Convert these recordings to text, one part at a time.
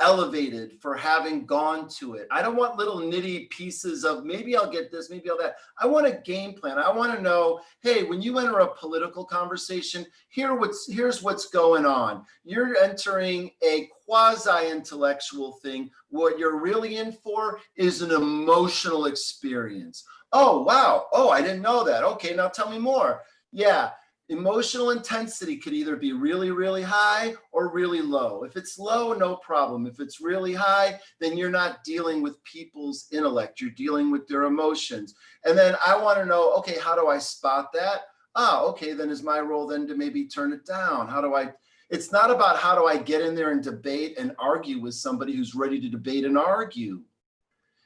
elevated for having gone to it. I don't want little nitty pieces of maybe I'll get this, maybe I'll that. I want a game plan. I want to know, hey, when you enter a political conversation, here's what's going on. You're entering a quasi-intellectual thing. What you're really in for is an emotional experience. Oh, wow. Oh, I didn't know that. Okay, now tell me more. Yeah, emotional intensity could either be really, really high or really low. If it's low, no problem. If it's really high, then you're not dealing with people's intellect. You're dealing with their emotions. And then I want to know, okay, how do I spot that? Okay, then is my role then to maybe turn it down? It's not about how do I get in there and debate and argue with somebody who's ready to debate and argue.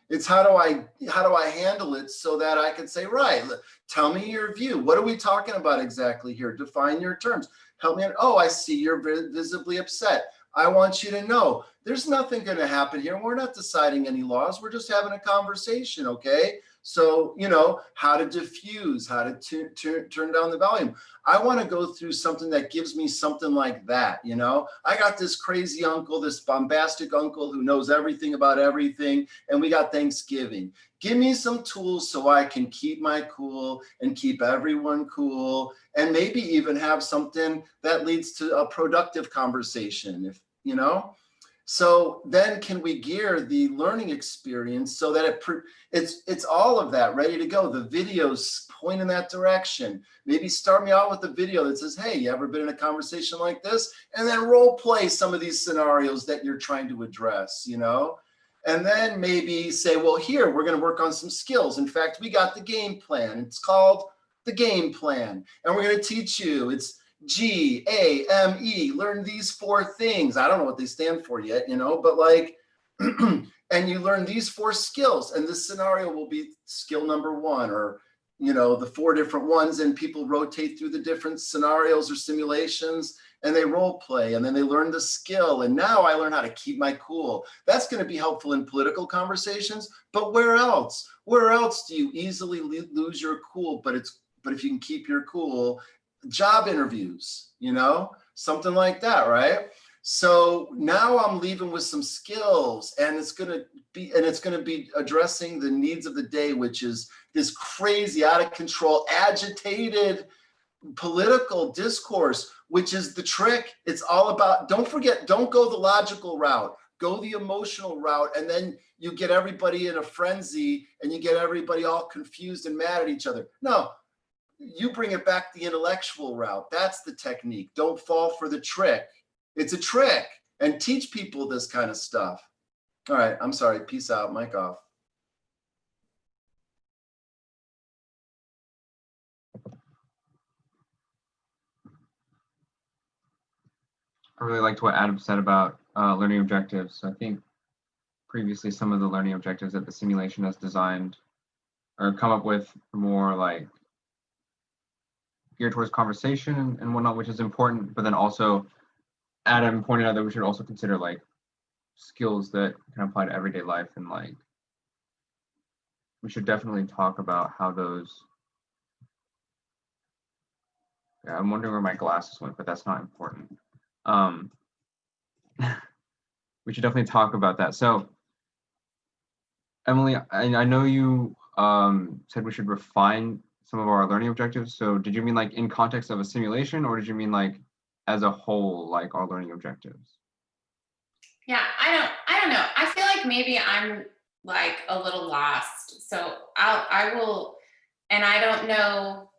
It's how do I handle it so that I can say, right, tell me your view. What are we talking about exactly here? Define your terms. Help me. Oh, I see you're visibly upset. I want you to know there's nothing going to happen here. We're not deciding any laws. We're just having a conversation, okay? So, how to diffuse, how to turn down the volume. I want to go through something that gives me something like that, I got this crazy uncle, this bombastic uncle who knows everything about everything, and we got Thanksgiving. Give me some tools so I can keep my cool and keep everyone cool, and maybe even have something that leads to a productive conversation, So then can we gear the learning experience so that it's all of that ready to go? The videos point in that direction. Maybe start me out with a video that says, hey, you ever been in a conversation like this? And then role play some of these scenarios that you're trying to address, And then maybe say, well, here, we're going to work on some skills. In fact, we got the game plan. It's called the game plan. And we're going to teach you. It's GAME, learn these 4 things. I don't know what they stand for yet, but and you learn these 4 skills, and this scenario will be skill number 1, or, the 4 different ones, and people rotate through the different scenarios or simulations, and they role play, and then they learn the skill. And now I learn how to keep my cool. That's going to be helpful in political conversations, but where else? Where else do you easily lose your cool, but if you can keep your cool? Job interviews, something like that, right? So now I'm leaving with some skills, and it's going to be addressing the needs of the day, which is this crazy, out of control, agitated political discourse, which is the trick. It's all about, don't forget, don't go the logical route, go the emotional route, and then you get everybody in a frenzy and you get everybody all confused and mad at each other. No, you bring it back the intellectual route. That's the technique. Don't fall for the trick. It's a trick, and teach people this kind of stuff. All right, I'm sorry. Peace out. Mic off. I really liked what Adam said about learning objectives. I think previously some of the learning objectives that the simulation has designed or come up with more like geared towards conversation and whatnot, which is important. But then also Adam pointed out that we should also consider like skills that can apply to everyday life, and like we should definitely talk about how those. Yeah, I'm wondering where my glasses went, but that's not important. We should definitely talk about that. So, Emily, I know you said we should refine some of our learning objectives. So did you mean like in context of a simulation, or did you mean like as a whole, like our learning objectives? Yeah, I don't know. I feel like maybe I'm like a little lost. So I will, and I don't know.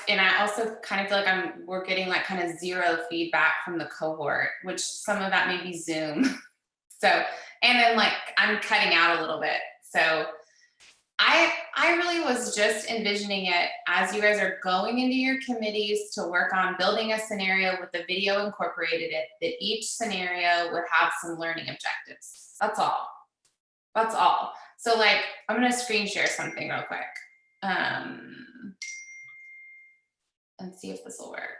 And I also kind of feel like we're getting like kind of zero feedback from the cohort, which some of that may be Zoom. So, and then like I'm cutting out a little bit. So I really was just envisioning it as you guys are going into your committees to work on building a scenario with the video incorporated it, that each scenario would have some learning objectives. That's all. That's all. So like, I'm gonna screen share something real quick. And see if this will work.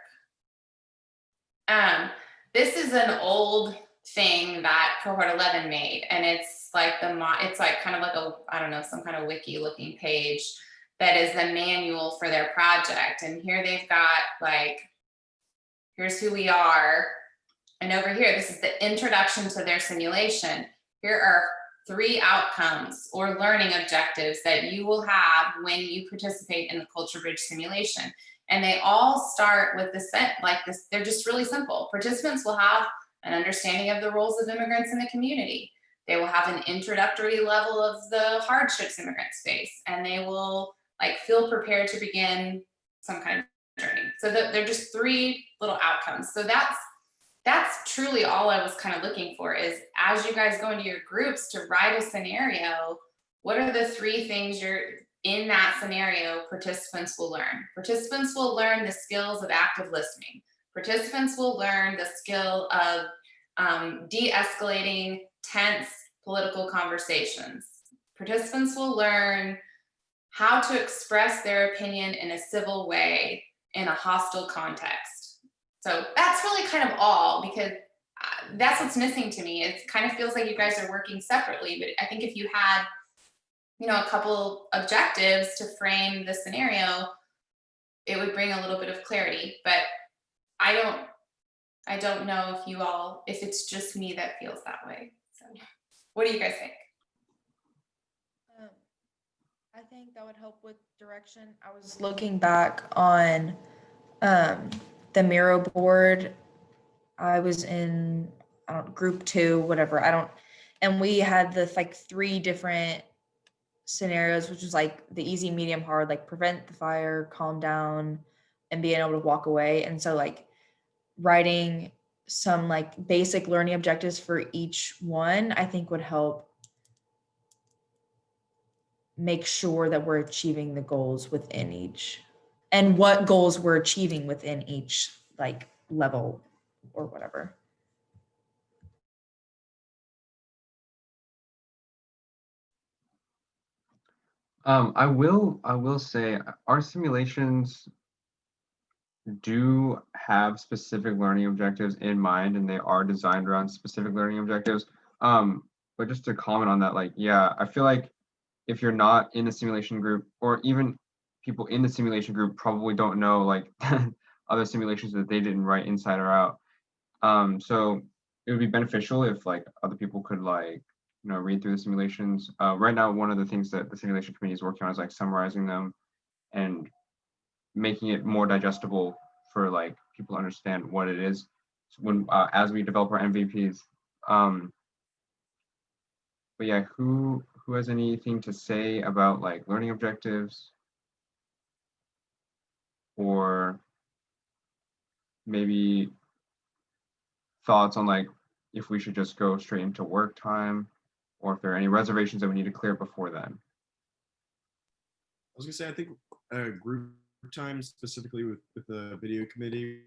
This is an old thing that cohort 11 made, and it's like it's like kind of like I don't know, some kind of wiki looking page that is the manual for their project. And here they've got like, here's who we are, And over here, this is the introduction to their simulation. Here are 3 outcomes or learning objectives that you will have when you participate in the Culture Bridge simulation. And they all start with this, like this, they're just really simple. Participants will have an understanding of the roles of immigrants in the community. They will have an introductory level of the hardships immigrants face, and they will like feel prepared to begin some kind of journey. So they're just 3 little outcomes. So that's truly all I was kind of looking for, is as you guys go into your groups to write a scenario, what are the 3 things you're in that scenario participants will learn? Participants will learn the skills of active listening. Participants will learn the skill of de-escalating tense political conversations. Participants will learn how to express their opinion in a civil way in a hostile context. So that's really kind of all, because that's what's missing to me. It kind of feels like you guys are working separately, but I think if you had, a couple objectives to frame the scenario, it would bring a little bit of clarity. But I don't know if it's just me that feels that way. So what do you guys think? I think that would help with direction. I was looking back on the Miro board. I was in group 2, whatever. And we had the like 3 different scenarios, which was like the easy, medium, hard, like prevent the fire, calm down, and being able to walk away. And so like writing some like basic learning objectives for each one, I think would help make sure that we're achieving the goals within each, and what goals we're achieving within each like level or whatever. I will say our simulations do have specific learning objectives in mind, and they are designed around specific learning objectives. But just to comment on that, like, yeah, I feel like if you're not in the simulation group, or even people in the simulation group probably don't know like other simulations that they didn't write inside or out. So it would be beneficial if like other people could like read through the simulations. Right now, one of the things that the simulation committee is working on is like summarizing them and making it more digestible for like people to understand what it is when as we develop our MVPs. But yeah, who has anything to say about like learning objectives, or maybe thoughts on like if we should just go straight into work time, or if there are any reservations that we need to clear before then? I was gonna say, I think group time specifically with the video committee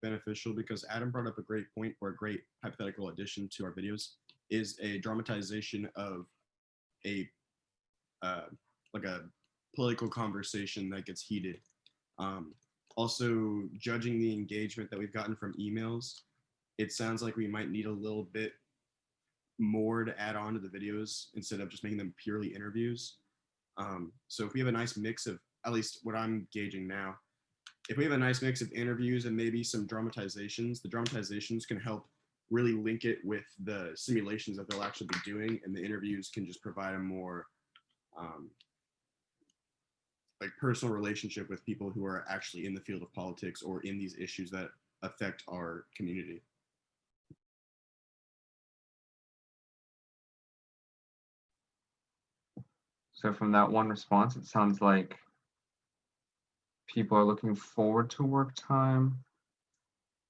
beneficial, because Adam brought up a great point, or a great hypothetical addition to our videos, is a dramatization of a like a political conversation that gets heated. Also, judging the engagement that we've gotten from emails, it sounds like we might need a little bit more to add on to the videos instead of just making them purely interviews. So if we have a nice mix of, at least what I'm gauging now, if we have a nice mix of interviews and maybe some dramatizations, the dramatizations can help really link it with the simulations that they'll actually be doing, and the interviews can just provide a more like personal relationship with people who are actually in the field of politics or in these issues that affect our community. So from that one response, it sounds like people are looking forward to work time.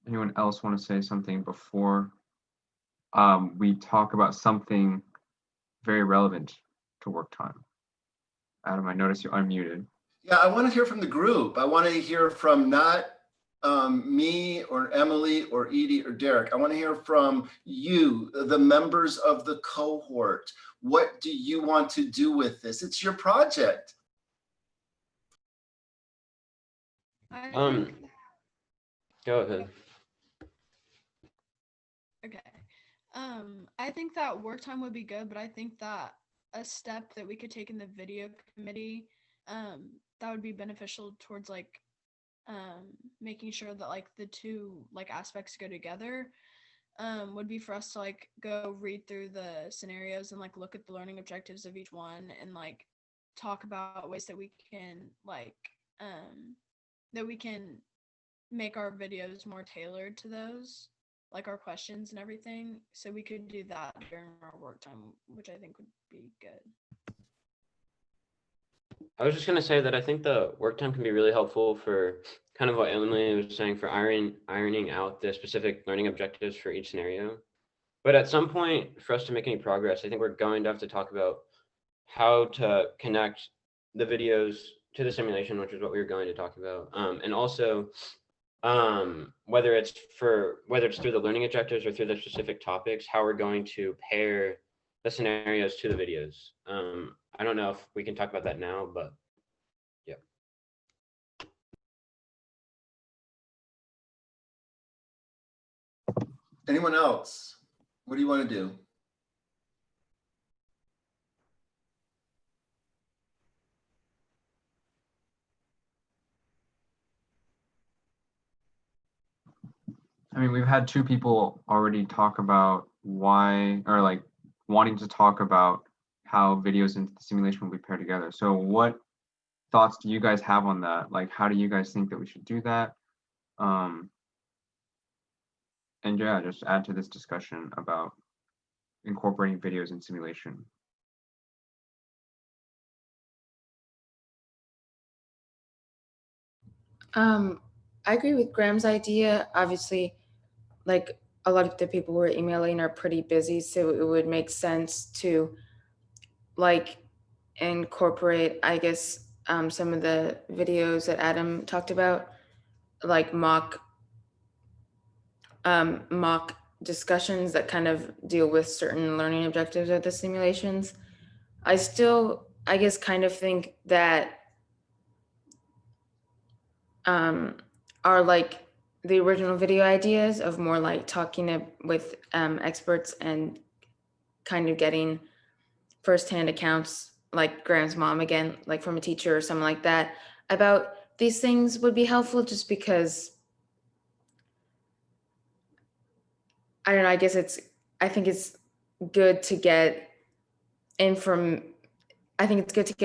Anyone else want to say something before we talk about something very relevant to work time? Adam, I noticed you're unmuted. Yeah, I want to hear from the group. I want to hear from not me or Emily or Edie or Derek. I want to hear from you, the members of the cohort. What do you want to do with this? It's your project. Go ahead. Okay. I think that work time would be good, but I think that a step that we could take in the video committee, that would be beneficial towards like making sure that like the two like aspects go together. would be for us to like go read through the scenarios and like look at the learning objectives of each one and like talk about ways that we can like that we can make our videos more tailored to those, like our questions and everything. So we could do that during our work time, which I think would be good. I was just gonna say that I think the work time can be really helpful for kind of what Emily was saying for ironing out the specific learning objectives for each scenario. But at some point, for us to make any progress, I think we're going to have to talk about how to connect the videos to the simulation, which is what we were going to talk about, and also whether it's through the learning objectives or through the specific topics, how we're going to pair the scenarios to the videos. I don't know if we can talk about that now, but yeah. Anyone else? What do you want to do? I mean, we've had two people already talk about why, or like wanting to talk about how videos and the simulation will be paired together. So what thoughts do you guys have on that? Like, how do you guys think that we should do that? And yeah, just add to this discussion about incorporating videos in simulation. I agree with Graham's idea. Obviously, like a lot of the people we're emailing are pretty busy, so it would make sense to like incorporate, I guess, some of the videos that Adam talked about, like mock discussions that kind of deal with certain learning objectives of the simulations. I still, I guess, kind of think that are like the original video ideas of more like talking with experts and kind of getting firsthand accounts, like Graham's mom again, like from a teacher or something like that, about these things would be helpful, just because I don't know, I think it's good to get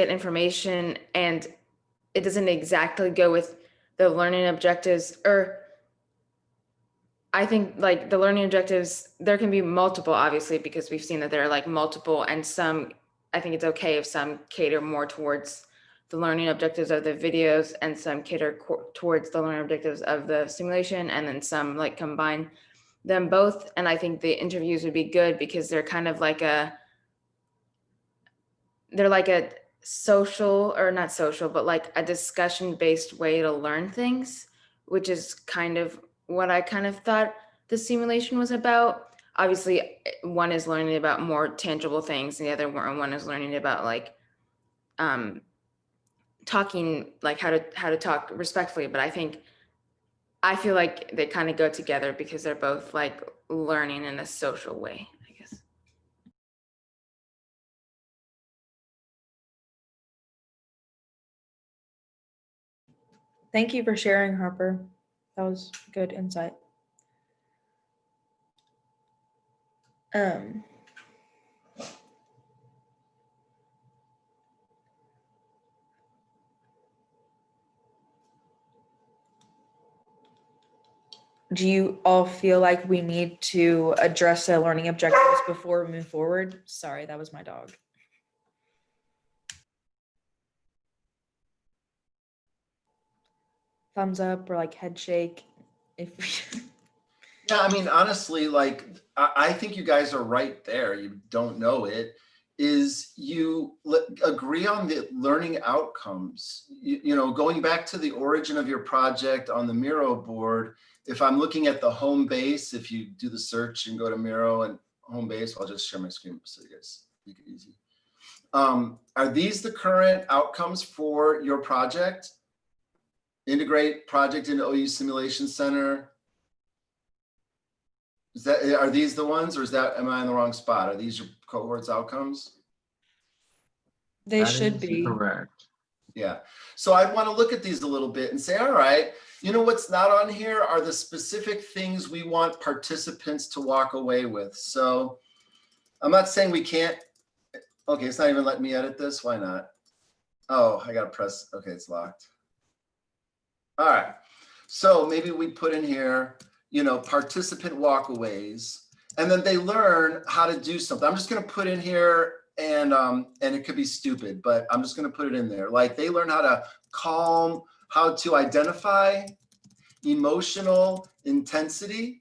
information, and it doesn't exactly go with the learning objectives, or I think like the learning objectives, there can be multiple, obviously, because we've seen that there are like multiple, and some, I think it's okay if some cater more towards the learning objectives of the videos and some cater towards the learning objectives of the simulation, and then some like combine them both. And I think the interviews would be good because they're kind of like they're like a social, or not social, but like a discussion based way to learn things, which is kind of what I kind of thought the simulation was about. Obviously, one is learning about more tangible things, and the other one is learning about like talking, like how to talk respectfully. But I feel like they kind of go together because they're both like learning in a social way, I guess. Thank you for sharing, Harper. That was good insight. Do you all feel like we need to address the learning objectives before we move forward? Sorry, that was my dog. Thumbs up or like head shake if Yeah, I mean, honestly, like, I think you guys are right there. You don't know it. Is you agree on the learning outcomes. You know, going back to the origin of your project on the Miro board, if I'm looking at the home base, if you do the search and go to Miro and home base, I'll just share my screen so you guys make it easy. Are these the current outcomes for your project? Integrate project into OU Simulation Center. Are these the ones, or am I in the wrong spot? Are these your cohort's outcomes? they That should is be. correct. Yeah. So I'd want to look at these a little bit and say, all right, you know what's not on here are the specific things we want participants to walk away with. So I'm not saying we can't. Okay, it's not even letting me edit this. Why not? Oh, I got to press. Okay, it's locked. All right. So maybe we put in here, you know, participant walkaways, and then they learn how to do something. I'm just going to put in here, and it could be stupid, but I'm just going to put it in there. Like they learn how to calm, how to identify emotional intensity,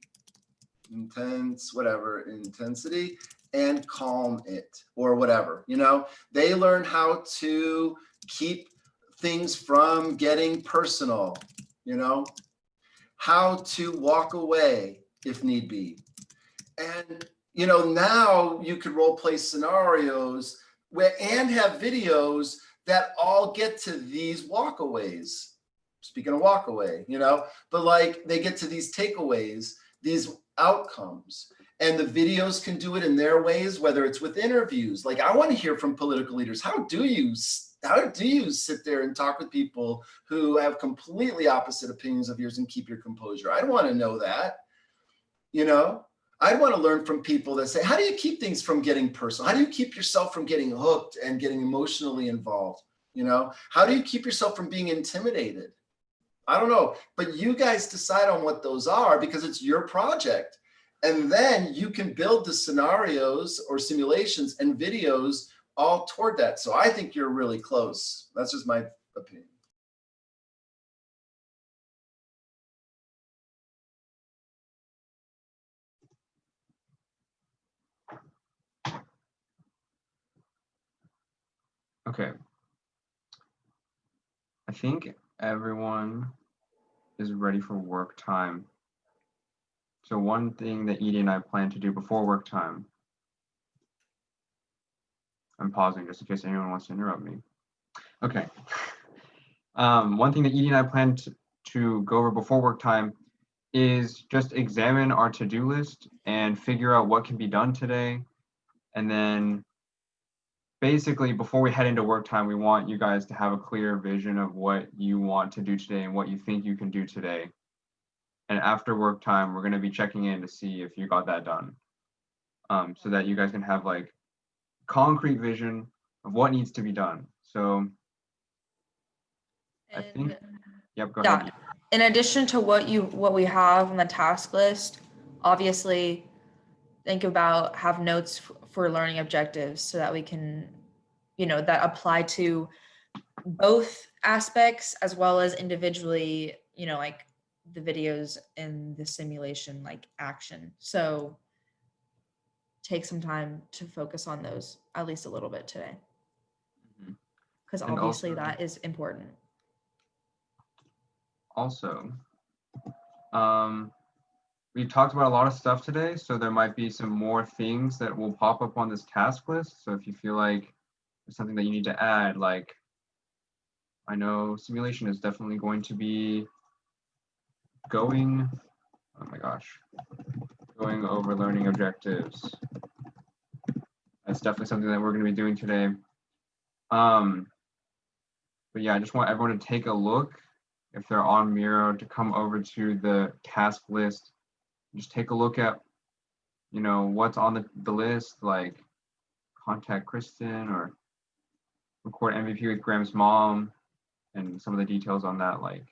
intensity, and calm it, or whatever, you know. They learn how to keep things from getting personal, you know, how to walk away if need be. And, you know, now you could role play scenarios and have videos that all get to these walkaways. Speaking of walkaway, you know, but like they get to these takeaways, these outcomes, and the videos can do it in their ways, whether it's with interviews. Like I want to hear from political leaders. How do you sit there and talk with people who have completely opposite opinions of yours and keep your composure? I want to know that, you know. I want to learn from people that say, how do you keep things from getting personal? How do you keep yourself from getting hooked and getting emotionally involved? You know, how do you keep yourself from being intimidated? I don't know, but you guys decide on what those are because it's your project. And then you can build the scenarios or simulations and videos all toward that. So I think you're really close. That's just my opinion. Okay. I think everyone is ready for work time. So one thing that Edie and I plan to do before work time, I'm pausing just in case anyone wants to interrupt me. Okay. One thing that Edie and I plan to go over before work time is just examine our to-do list and figure out what can be done today. And then basically before we head into work time, we want you guys to have a clear vision of what you want to do today and what you think you can do today. And after work time, we're going to be checking in to see if you got that done. So that you guys can have like concrete vision of what needs to be done. So I think, yep, go ahead. In addition to what we have on the task list, obviously think about have notes for learning objectives so that we can, you know, that apply to both aspects as well as individually, you know, like the videos and the simulation like action. So take some time to focus on those at least a little bit today. Because obviously also, that is important. Also, we've talked about a lot of stuff today, so there might be some more things that will pop up on this task list. So if you feel like there's something that you need to add, like I know simulation is definitely going to be going, oh my gosh, going over learning objectives. That's definitely something that we're going to be doing today. But yeah, I just want everyone to take a look. If they're on Miro, to come over to the task list, just take a look at, you know, what's on the list, like contact Kristen or record MVP with Graham's mom and some of the details on that, like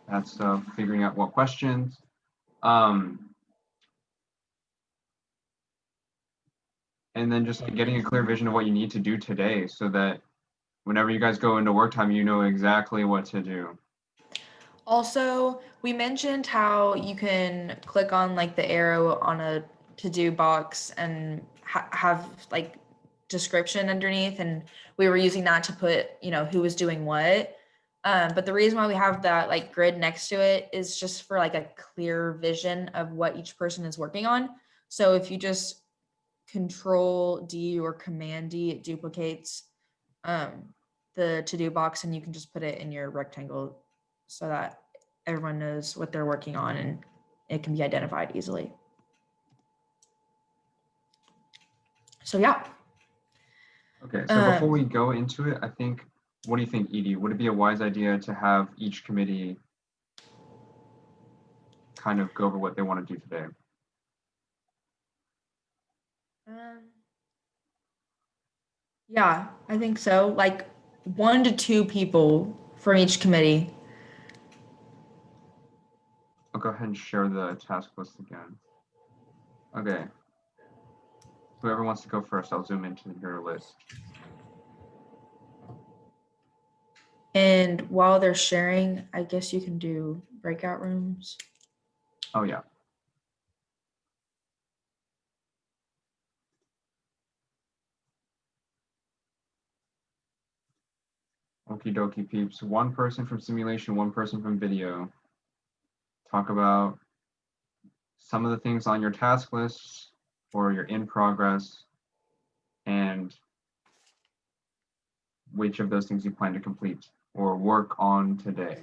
that stuff, figuring out what questions. And then just like getting a clear vision of what you need to do today so that whenever you guys go into work time, you know exactly what to do. Also, we mentioned how you can click on like the arrow on a to-do box and have like description underneath, and we were using that to put, you know, who was doing what. But the reason why we have that like grid next to it is just for like a clear vision of what each person is working on. So if you just Control D or Command D, it duplicates the to-do box, and you can just put it in your rectangle so that everyone knows what they're working on and it can be identified easily. So yeah. Okay, so before we go into it, I think what do you think, Edie? Would it be a wise idea to have each committee kind of go over what they want to do today? Yeah, I think so. Like 1 to 2 people from each committee. I'll go ahead and share the task list again. Okay. Whoever wants to go first, I'll zoom into your list. And while they're sharing, I guess you can do breakout rooms. Oh, yeah. Okie dokie peeps. 1 person from simulation, 1 person from video. Talk about some of the things on your task lists or your in progress and which of those things you plan to complete or work on today.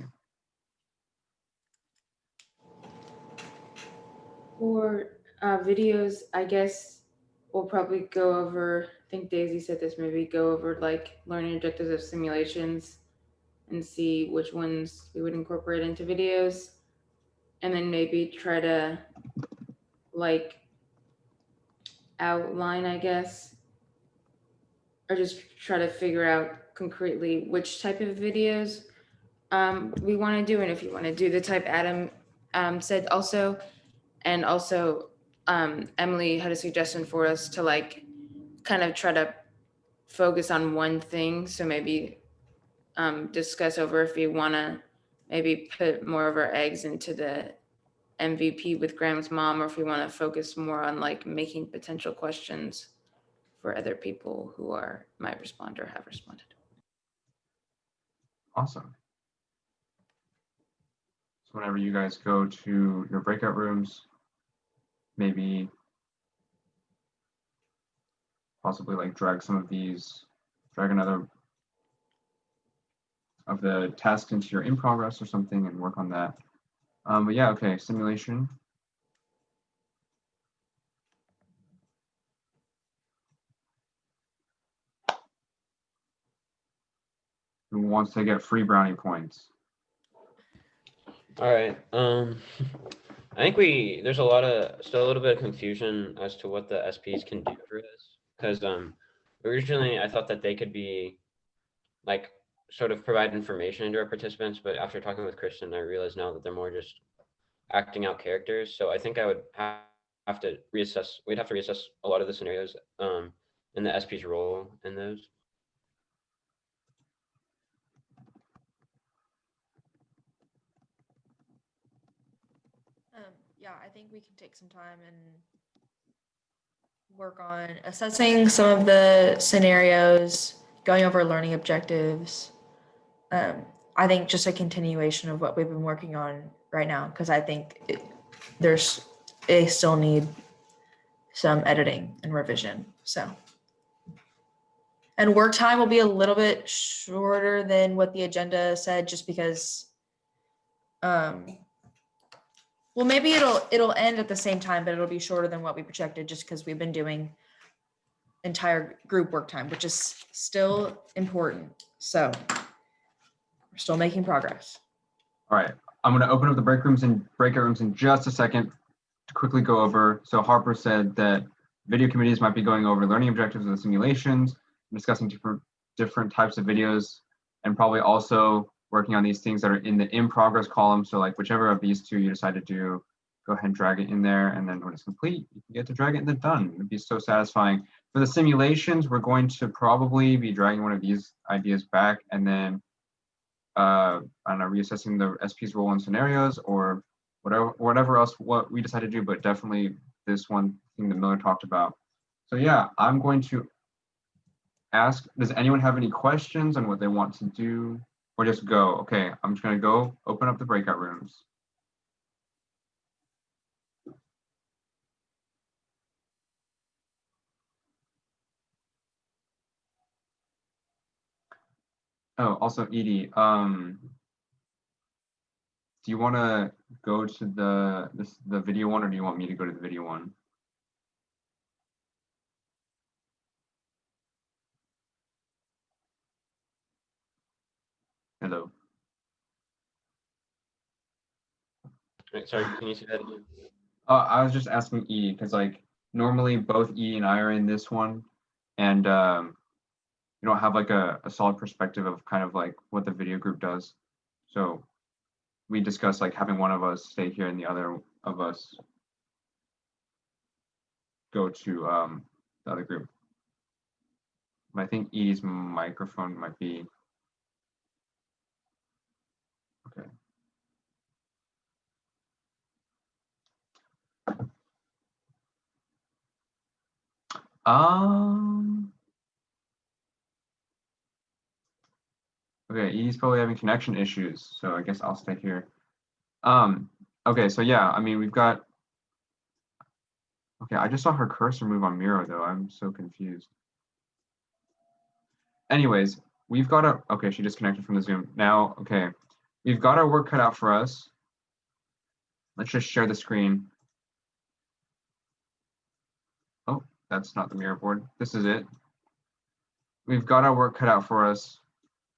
For videos, I guess we'll probably go over, I think Daisy said this, maybe go over like learning objectives of simulations and see which ones we would incorporate into videos. And then maybe try to like outline, I guess, or just try to figure out concretely which type of videos we want to do. And if you want to do the type Adam said also, and also Emily had a suggestion for us to like kind of try to focus on one thing. So maybe discuss over if we want to maybe put more of our eggs into the MVP with Graham's mom, or if we want to focus more on like making potential questions for other people who might respond or have responded. Awesome. So whenever you guys go to your breakout rooms, maybe possibly like drag another of the tasks into your in progress or something and work on that. But yeah, okay, simulation. Who wants to get free brownie points? All right. I think there's still a little bit of confusion as to what the SPs can do for this. Because originally I thought that they could be like sort of provide information to our participants, but after talking with Kristen, I realized now that they're more just acting out characters. So I think I would have to reassess. We'd have to reassess a lot of the scenarios and the SP's role in those. Yeah, I think we can take some time and work on assessing some of the scenarios, going over learning objectives. I think just a continuation of what we've been working on right now, because I think they still need some editing and revision. So, and work time will be a little bit shorter than what the agenda said, just because. Well, maybe it'll end at the same time, but it'll be shorter than what we projected, just because we've been doing entire group work time, which is still important. So we're still making progress. All right, I'm going to open up the breakout rooms in just a second to quickly go over. So Harper said that video committees might be going over learning objectives of the simulations, discussing different types of videos, and probably also working on these things that are in the in progress column. So like whichever of these two you decide to do, go ahead and drag it in there. And then when it's complete, you can get to drag it in the done. It'd be so satisfying. For the simulations, we're going to probably be dragging one of these ideas back and then I don't know, reassessing the SP's role in scenarios or whatever else what we decide to do, but definitely this one thing that Miller talked about. So yeah, I'm going to ask, does anyone have any questions on what they want to do? Or just go? Okay, I'm just gonna go open up the breakout rooms. Oh, also Edie, do you want to go to the video one, or do you want me to go to the video one? Hello. Wait, sorry, can you say that again? I was just asking E because like normally both E and I are in this one, and you don't have like a solid perspective of kind of like what the video group does. So we discussed like having one of us stay here and the other of us go to the other group. But I think E's microphone might be okay. Okay, E's probably having connection issues, so I guess I'll stay here. Okay, so yeah, I mean we've got. Okay, I just saw her cursor move on Miro though. I'm so confused. Anyways, we've got a. Okay, she disconnected from the Zoom. Now, okay, we've got our work cut out for us. Let's just share the screen. Oh, that's not the Miro board. This is it. We've got our work cut out for us.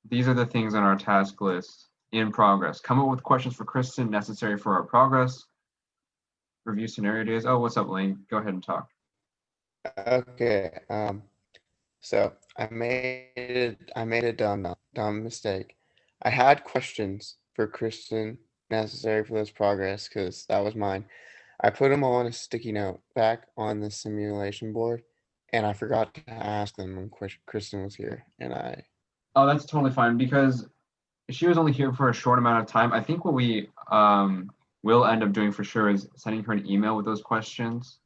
These are the things on our task list in progress. Come up with questions for Kristen necessary for our progress. Review scenario ideas. Oh, what's up, Lane? Go ahead and talk. Okay, so I made a dumb mistake. I had questions for Kristen necessary for this progress because that was mine. I put them all on a sticky note back on the simulation board, and I forgot to ask them when Kristen was here, and I. Oh, that's totally fine because she was only here for a short amount of time. I think what we will end up doing for sure is sending her an email with those questions.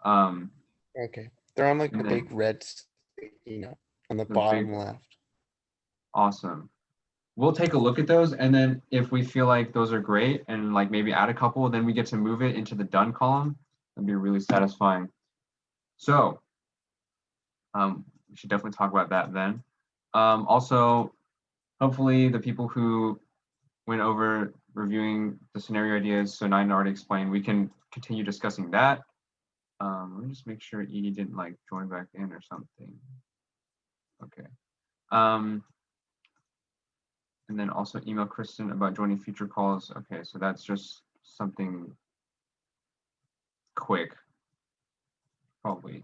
Okay, they're on like And the then- big red sticky note on the The bottom big- left. Awesome. We'll take a look at those, and then if we feel like those are great and like maybe add a couple, then we get to move it into the done column. That'd be really satisfying. So we should definitely talk about that then. Also, hopefully the people who went over reviewing the scenario ideas, so Nine already explained, we can continue discussing that. Let me just make sure Edie didn't like join back in or something. Okay. And then also email Kristen about joining future calls. Okay, so that's just something quick, probably.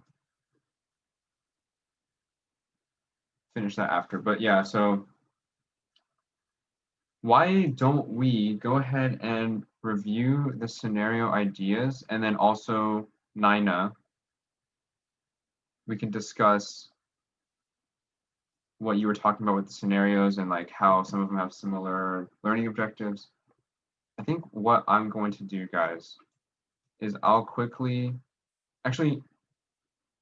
Finish that after, but yeah, so why don't we go ahead and review the scenario ideas, and then also Nina, we can discuss what you were talking about with the scenarios and like how some of them have similar learning objectives. I think what I'm going to do, guys, is I'll quickly, actually,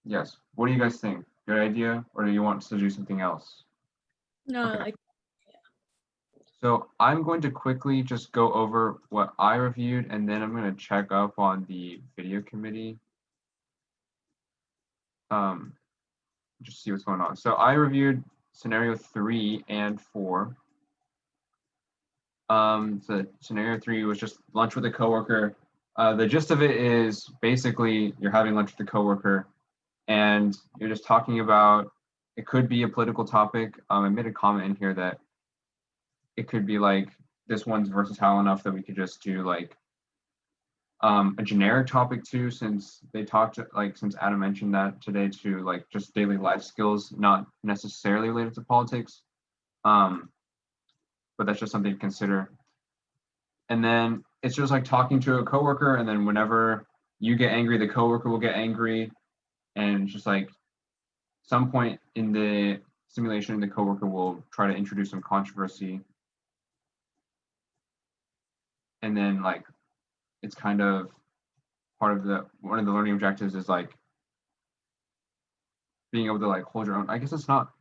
yes, what do you guys think? Good idea, or do you want us to do something else? No, Okay. like So I'm going to quickly just go over what I reviewed, and then I'm going to check up on the video committee. Just see what's going on. So I reviewed scenario 3 and 4. So scenario 3 was just lunch with a coworker. The gist of it is basically you're having lunch with a coworker, and you're just talking about, it could be a political topic. I made a comment in here that it could be like this one's versatile enough that we could just do like a generic topic too, since they talked like, since Adam mentioned that today too, like just daily life skills, not necessarily related to politics. But that's just something to consider. And then it's just like talking to a coworker, and then whenever you get angry, the coworker will get angry, and just like some point in the simulation, the coworker will try to introduce some controversy. And then like it's kind of part of one of the learning objectives is like being able to like hold your own. I guess it's not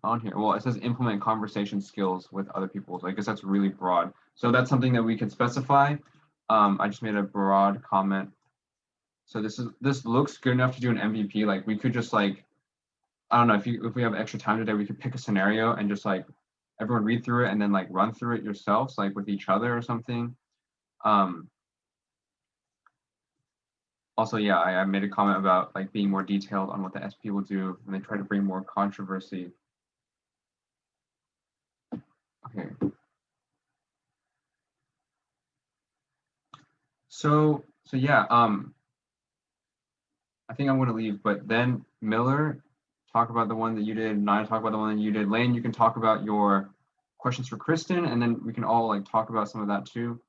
on here. Well, it says implement conversation skills with other people. So I guess that's really broad. So that's something that we can specify. I just made a broad comment. So this looks good enough to do an MVP. Like we could just like, I don't know, if we have extra time today, we could pick a scenario and just like everyone read through it and then like run through it yourselves, like with each other or something. Also, yeah, I made a comment about like being more detailed on what the SP will do when they try to bring more controversy. Okay, So yeah, I think I'm gonna leave, but then Miller, talk about the one that you did, Naya, talk about the one that you did. Lane, you can talk about your questions for Kristen, and then we can all like talk about some of that too.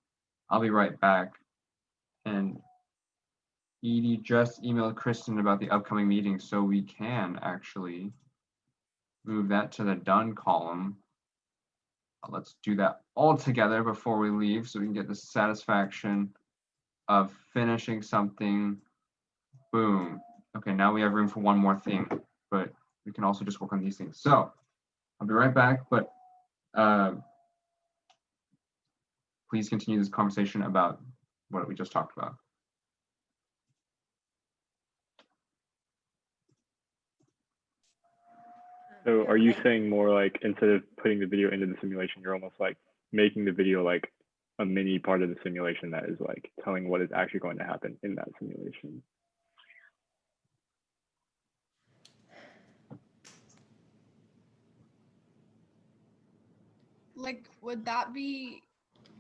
I'll be right back. And Edie just emailed Kristen about the upcoming meeting, so we can actually move that to the done column. Let's do that all together before we leave so we can get the satisfaction of finishing something. Boom. Okay, now we have room for one more thing, but we can also just work on these things. So I'll be right back, but please continue this conversation about what we just talked about. So are you saying more like instead of putting the video into the simulation, you're almost like making the video like a mini part of the simulation that is like telling what is actually going to happen in that simulation? Like, would that be,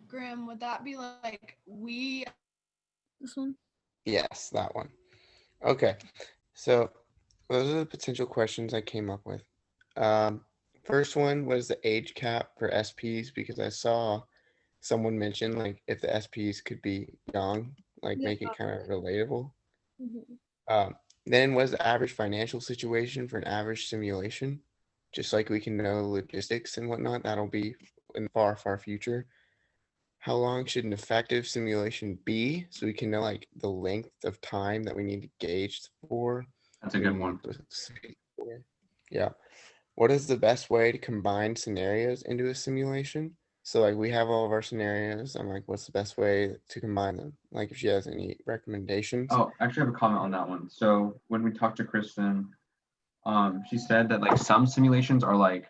Graham, would that be like this one? Yes, that one. Okay, so those are the potential questions I came up with. First one was the age cap for SPs, because I saw someone mention like if the SPs could be young, like make it kind of relatable. Then was the average financial situation for an average simulation, just like we can know logistics and whatnot. That'll be in the far future. How long should an effective simulation be, so we can know like the length of time that we need to gauge for? That's a good one. Yeah. What is the best way to combine scenarios into a simulation? So like we have all of our scenarios. I'm like, what's the best way to combine them? Like if she has any recommendations. Oh, actually I have a comment on that one. So when we talked to Kristen, she said that like some simulations are like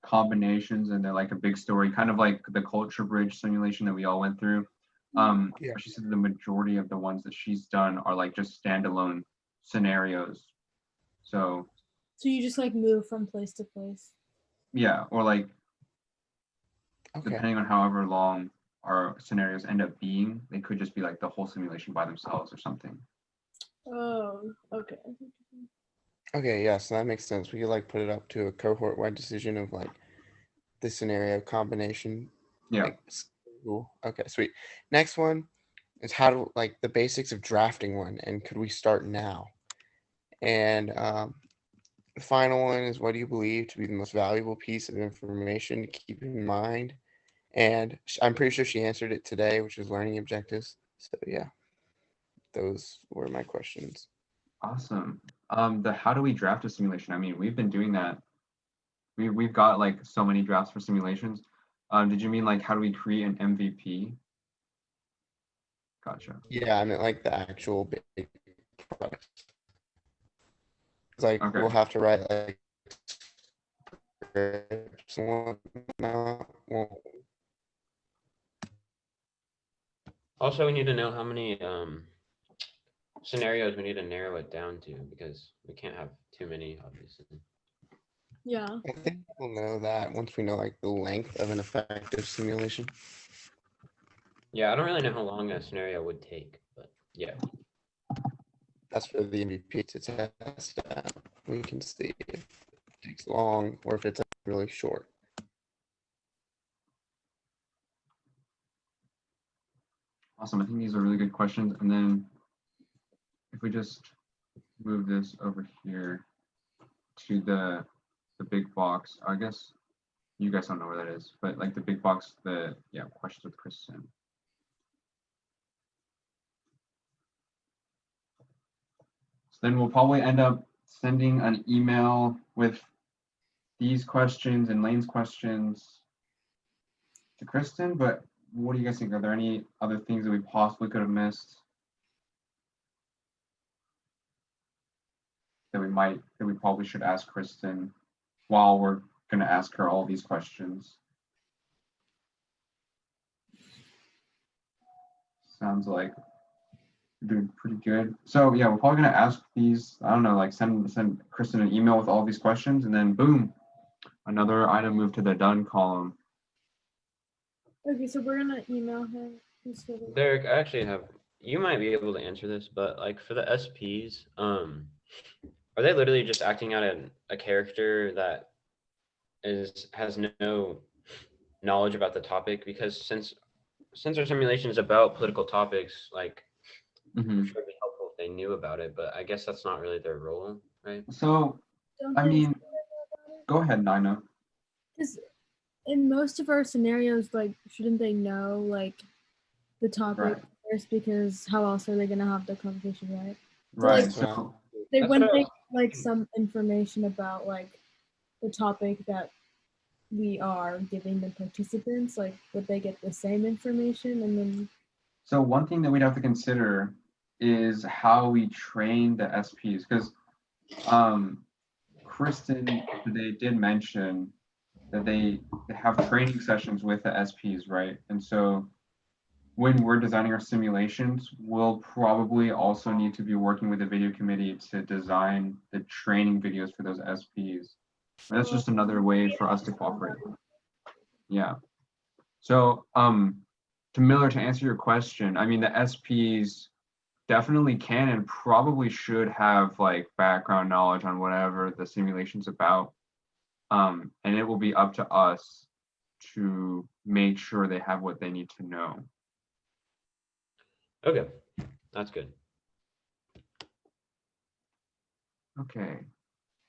combinations and they're like a big story, kind of like the Culture Bridge simulation that we all went through. Yeah. She said the majority of the ones that she's done are like just standalone scenarios. So you just like move from place to place. yeah, or like Okay. depending on however long our scenarios end up being, they could just be like the whole simulation by themselves or something. Oh, okay. Okay, yeah, so that makes sense. We could like put it up to a cohort-wide decision of like the scenario combination. Yeah. Like, cool. Okay, sweet. Next one is how to like the basics of drafting one, and could we start now? And the final one is, what do you believe to be the most valuable piece of information to keep in mind? And I'm pretty sure she answered it today, which is learning objectives. So yeah, those were my questions. Awesome. The how do we draft a simulation? I mean, we've been doing that. We've got like so many drafts for simulations. Did you mean like how do we create an MVP? Gotcha. Yeah, I meant like the actual big product. It's like Okay. we'll have to write like scripts and whatnot. Well, Also, we need to know how many scenarios we need to narrow it down to, because we can't have too many, obviously. Yeah. I think we'll know that once we know like the length of an effective simulation. Yeah, I don't really know how long a scenario would take, but yeah. That's for the MVP to test out. We can see if it takes long or if it's like, really short. Awesome. I think these are really good questions. And then if we just move this over here to the big box, I guess you guys don't know where that is, but like the big box, questions with Kristen. So then we'll probably end up sending an email with these questions and Lane's questions to Kristen, but what do you guys think? Are there any other things that we possibly could have missed that we probably should ask Kristen while we're going to ask her all these questions? Sounds like we're doing pretty good. So yeah, we're probably going to ask these, I don't know, like send Kristen an email with all these questions, and then boom, another item moved to the done column. Okay, so we're gonna email him instead of. Derek, I actually have you might be able to answer this, but like for the SPs, are they literally just acting out a character that has no knowledge about the topic? Because since our simulation is about political topics, like I'm Mhm. sure it'd be helpful if they knew about it, but I guess that's not really their role, right? So, Don't I they mean, say about it? go ahead, Nina. Because in most of our scenarios, like, shouldn't they know like the topic Right. first? Because how else are they gonna have the conversation, right? Right. like, So, They That's what wouldn't I take was like thinking. some information about like the topic that we are giving the participants. Like, would they get the same information and then? so one thing that we'd have to consider is how we train the SPs, because Kristen today did mention that they have training sessions with the SPs, right? And so when we're designing our simulations, we'll probably also need to be working with the video committee to design the training videos for those SPs. And that's just another way for us to cooperate. Yeah. So, to Miller, to answer your question, I mean, the SPs definitely can and probably should have like background knowledge on whatever the simulation's about. And it will be up to us to make sure they have what they need to know. Okay, that's good. Okay.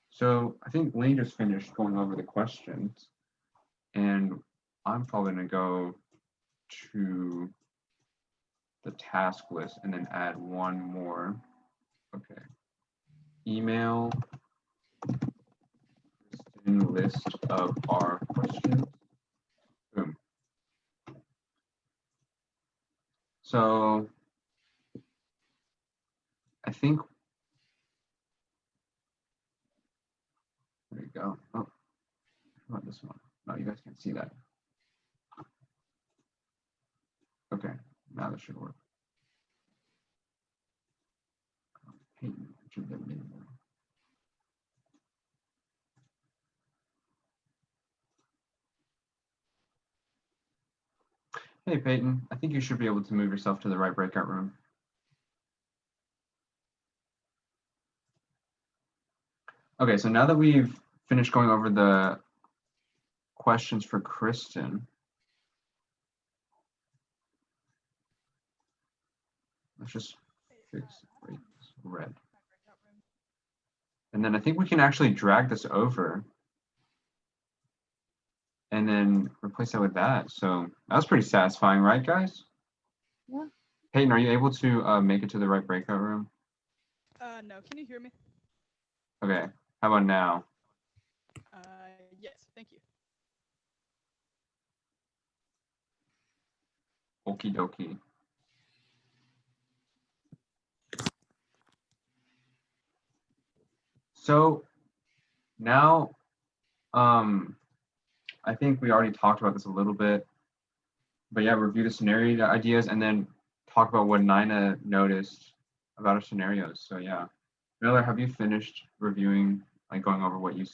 So I think Lane just finished going over the questions, and I'm probably gonna go to the task list and then add one more. Okay. Email list of our questions. Boom. So I think, there you go. Oh, how about this one? No, you guys can't see that. Okay, now this should work. Peyton, should have been more. Hey Peyton, I think you should be able to move yourself to the right breakout room. Okay, so now that we've finished going over the questions for Kristen, let's just fix red. And then I think we can actually drag this over and then replace that with that. So that was pretty satisfying, right, guys? Yeah. Peyton, are you able to make it to the right breakout room? No, can you hear me? Okay, how about now? Yes, thank you. Okie dokie. So now, I think we already talked about this a little bit, but yeah, review the scenario ideas and then talk about what Nina noticed about our scenarios. So yeah, Miller, have you finished reviewing, like going over what you?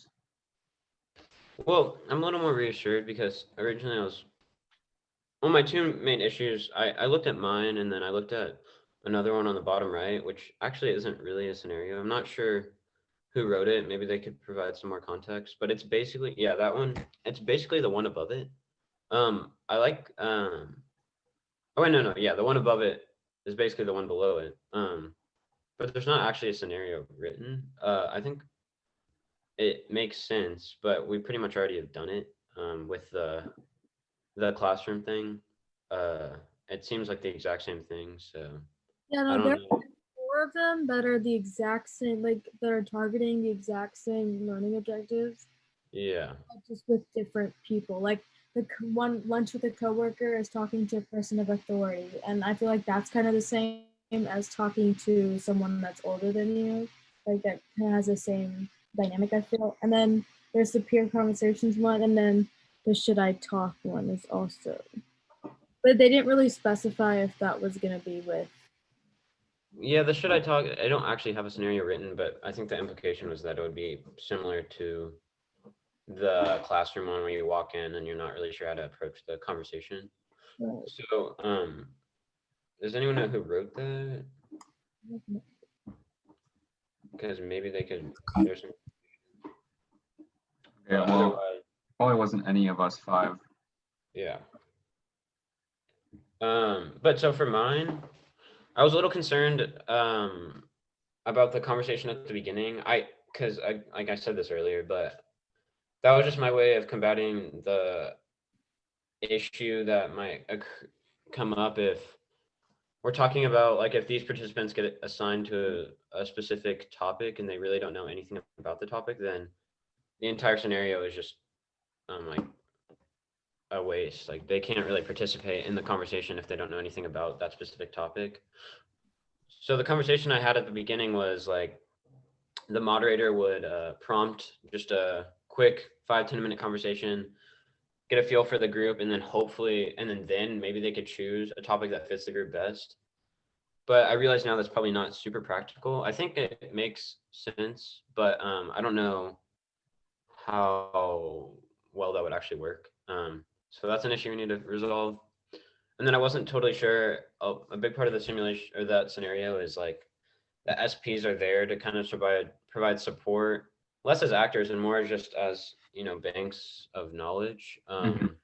Well, I'm a little more reassured because originally I was, well, my two main issues, I looked at mine and then I looked at another one on the bottom right, which actually isn't really a scenario. I'm not sure who wrote it. Maybe they could provide some more context, but it's basically, yeah, that one, it's basically the one above it. I like, oh wait, no, yeah, the one above it is basically the one below it. But there's not actually a scenario written. I think it makes sense, but we pretty much already have done it with the classroom thing. It seems like the exact same thing, so Yeah, I no, there don't know. are 4 of them that are the exact same, like that are targeting the exact same learning objectives, Yeah, but just with different people. Like one lunch with a coworker is talking to a person of authority, and I feel like that's kind of the same as talking to someone that's older than you. Like that kind of has the same dynamic, I feel. And then there's the peer conversations one, and then the should I talk one is also. But they didn't really specify if that was gonna be with. yeah. The should I talk? I don't actually have a scenario written, but I think the implication was that it would be similar to the classroom one where you walk in and you're not really sure how to approach the conversation. Right. So, Does anyone know who wrote that? Because maybe they could. There's some, Yeah, but well, otherwise, probably wasn't any of us 5. yeah. But so for mine, I was a little concerned about the conversation at the beginning. Because like I said this earlier, but that was just my way of combating the issue that might come up if we're talking about, like, if these participants get assigned to a specific topic and they really don't know anything about the topic, then the entire scenario is just like a waste. Like, they can't really participate in the conversation if they don't know anything about that specific topic. So the conversation I had at the beginning was like, the moderator would prompt just a quick 5-10 minute conversation, get a feel for the group, and then hopefully, and then maybe they could choose a topic that fits the group best. But I realize now that's probably not super practical. I think it makes sense, but I don't know how well that would actually work. So that's an issue we need to resolve. And then I wasn't totally sure. A big part of the simulation or that scenario is like the SPs are there to kind of provide support, less as actors and more just as, banks of knowledge. And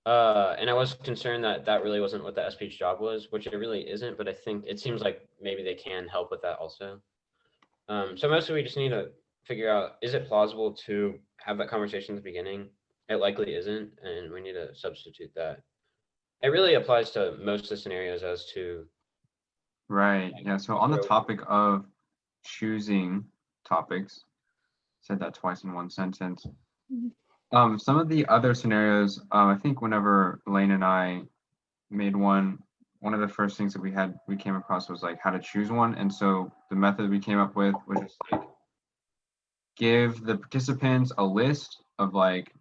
I was concerned that that really wasn't what the SP's job was, which it really isn't, but I think it seems like maybe they can help with that also. So mostly we just need to figure out, is it plausible to have that conversation at the beginning? It likely isn't, and we need to substitute that. It really applies to most of the scenarios as to. Right. Yeah. So on the topic of choosing topics, said that twice in one sentence. Some of the other scenarios, I think whenever Elaine and I made one of the first things that we came across was like how to choose one. And so the method we came up with was just like give the participants a list of like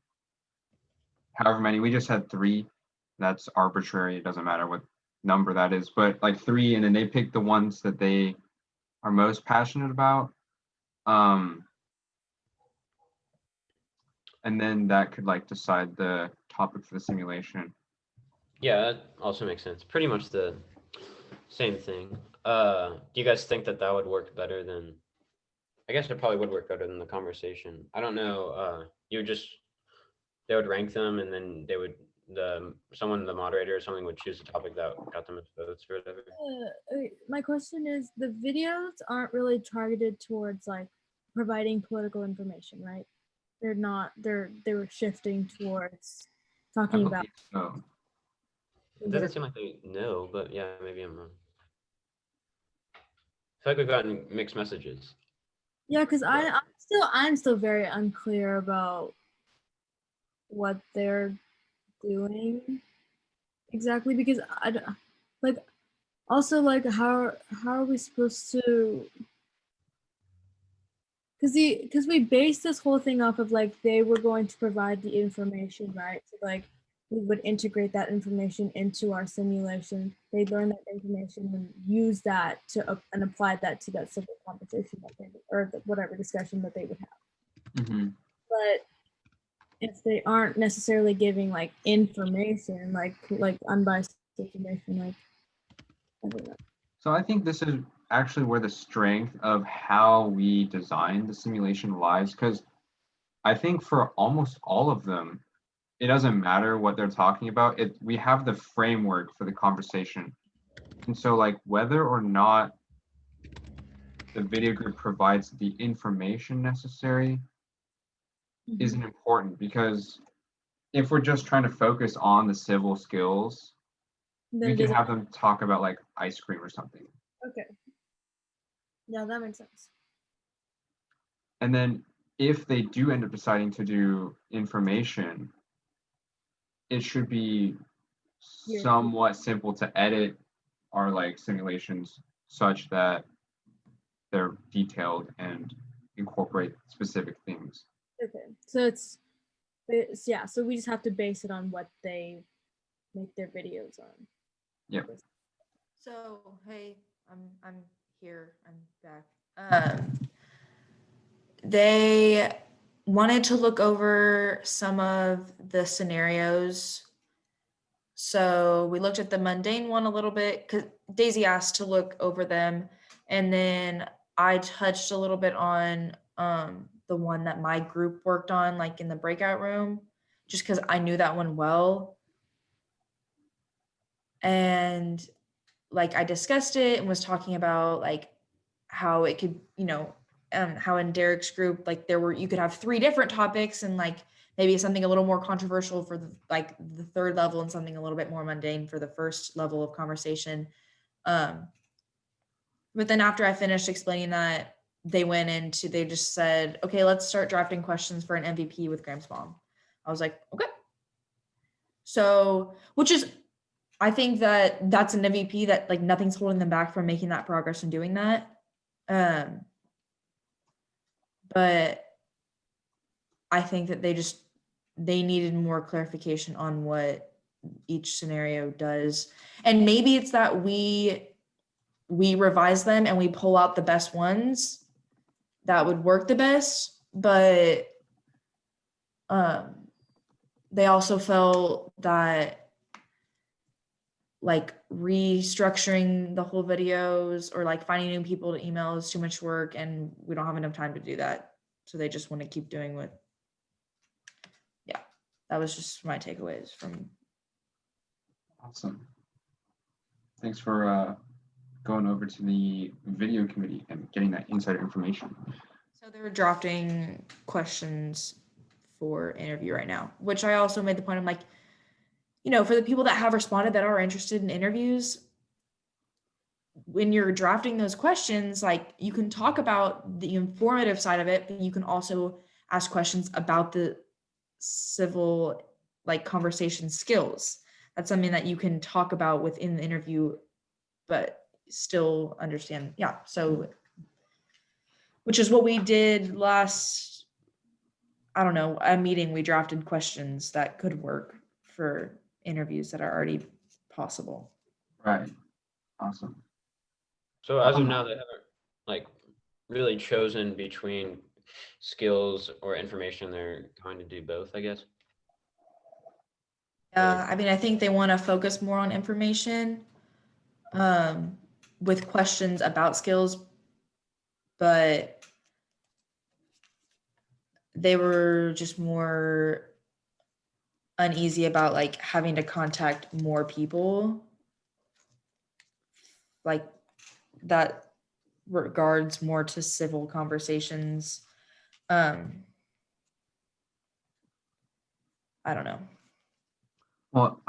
however many. We just had 3. That's arbitrary. It doesn't matter what number that is, but like 3, and then they pick the ones that they are most passionate about. And then that could like decide the topic for the simulation. Yeah, that also makes sense. Pretty much the same thing. Do you guys think that would work better than? I guess it probably would work better than the conversation. I don't know. They would rank them, and then they would the moderator or something would choose a topic that got them votes or whatever. My question is, the videos aren't really targeted towards like providing political information, right? They're not. They were shifting towards talking about. So. It doesn't seem like they know, but yeah, maybe I'm wrong. I feel like we've gotten mixed messages. Yeah, because I'm still very unclear about what they're doing exactly, because how are we supposed to, because we based this whole thing off of like they were going to provide the information, right? So like we would integrate that information into our simulation. They'd learn that information and use that and apply that to that civil conversation or whatever discussion that they would have. But if they aren't necessarily giving like information, like unbiased information, like I don't know. So I think this is actually where the strength of how we design the simulation lies, because I think for almost all of them, it doesn't matter what they're talking about. We have the framework for the conversation. And so like whether or not the video group provides the information necessary isn't important, because if we're just trying to focus on the civil skills, we can have them talk about like ice cream or something. Okay. Yeah, that makes sense. And then if they do end up deciding to do information, it should be somewhat simple to edit our like simulations such that they're detailed and incorporate specific things. Okay, so so we just have to base it on what they make their videos on. Yep. So hey, I'm here. I'm back. They wanted to look over some of the scenarios So we looked at the mundane one a little bit because Daisy asked to look over them. And then I touched a little bit on the one that my group worked on, like in the breakout room, just because I knew that one well. And like I discussed it and was talking about like how it could, how in Derek's group, like you could have 3 different topics and like maybe something a little more controversial for the third level and something a little bit more mundane for the first level of conversation. But then after I finished explaining that, they just said, okay, let's start drafting questions for an MVP with Graham's mom. I was like, okay. So, I think that's an MVP that like nothing's holding them back from making that progress and doing that. But I think that they needed more clarification on what each scenario does. And maybe it's that we revise them and we pull out the best ones that would work the best, but they also felt that like restructuring the whole videos or like finding new people to email is too much work and we don't have enough time to do that. So they just want to keep doing that was just my takeaways from. Awesome. Thanks for going over to the video committee and getting that insider information. So they're drafting questions for interview right now, which I also made the point of like, for the people that have responded that are interested in interviews, when you're drafting those questions, like you can talk about the informative side of it, but you can also ask questions about the civil like conversation skills. That's something that you can talk about within the interview, but still understand. Yeah. So, which is what we did last, a meeting. We drafted questions that could work for interviews that are already possible. Right. Awesome. So as of now, they haven't like really chosen between skills or information. They're trying to do both, I guess. Yeah, I think they want to focus more on information with questions about skills, but they were just more uneasy about like having to contact more people, like that regards more to civil conversations. I don't know. Well,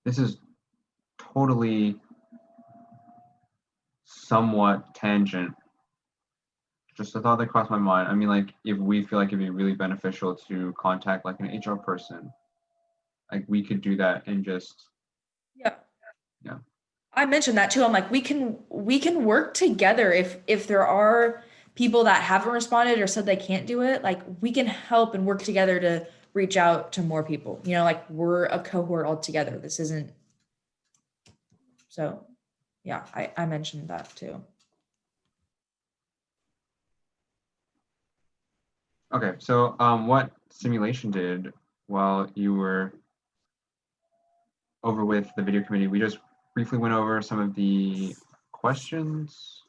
this is totally somewhat tangent. Just a thought that crossed my mind. Like if we feel like it'd be really beneficial to contact like an HR person, like we could do that and just. Yeah. Yeah. I mentioned that too. I'm like, we can work together if there are people that haven't responded or said they can't do it, like we can help and work together to reach out to more people. Like we're a cohort all together. This isn't. So yeah, I mentioned that too. Okay, so what simulation did while you were over with the video committee, we just briefly went over some of the questions.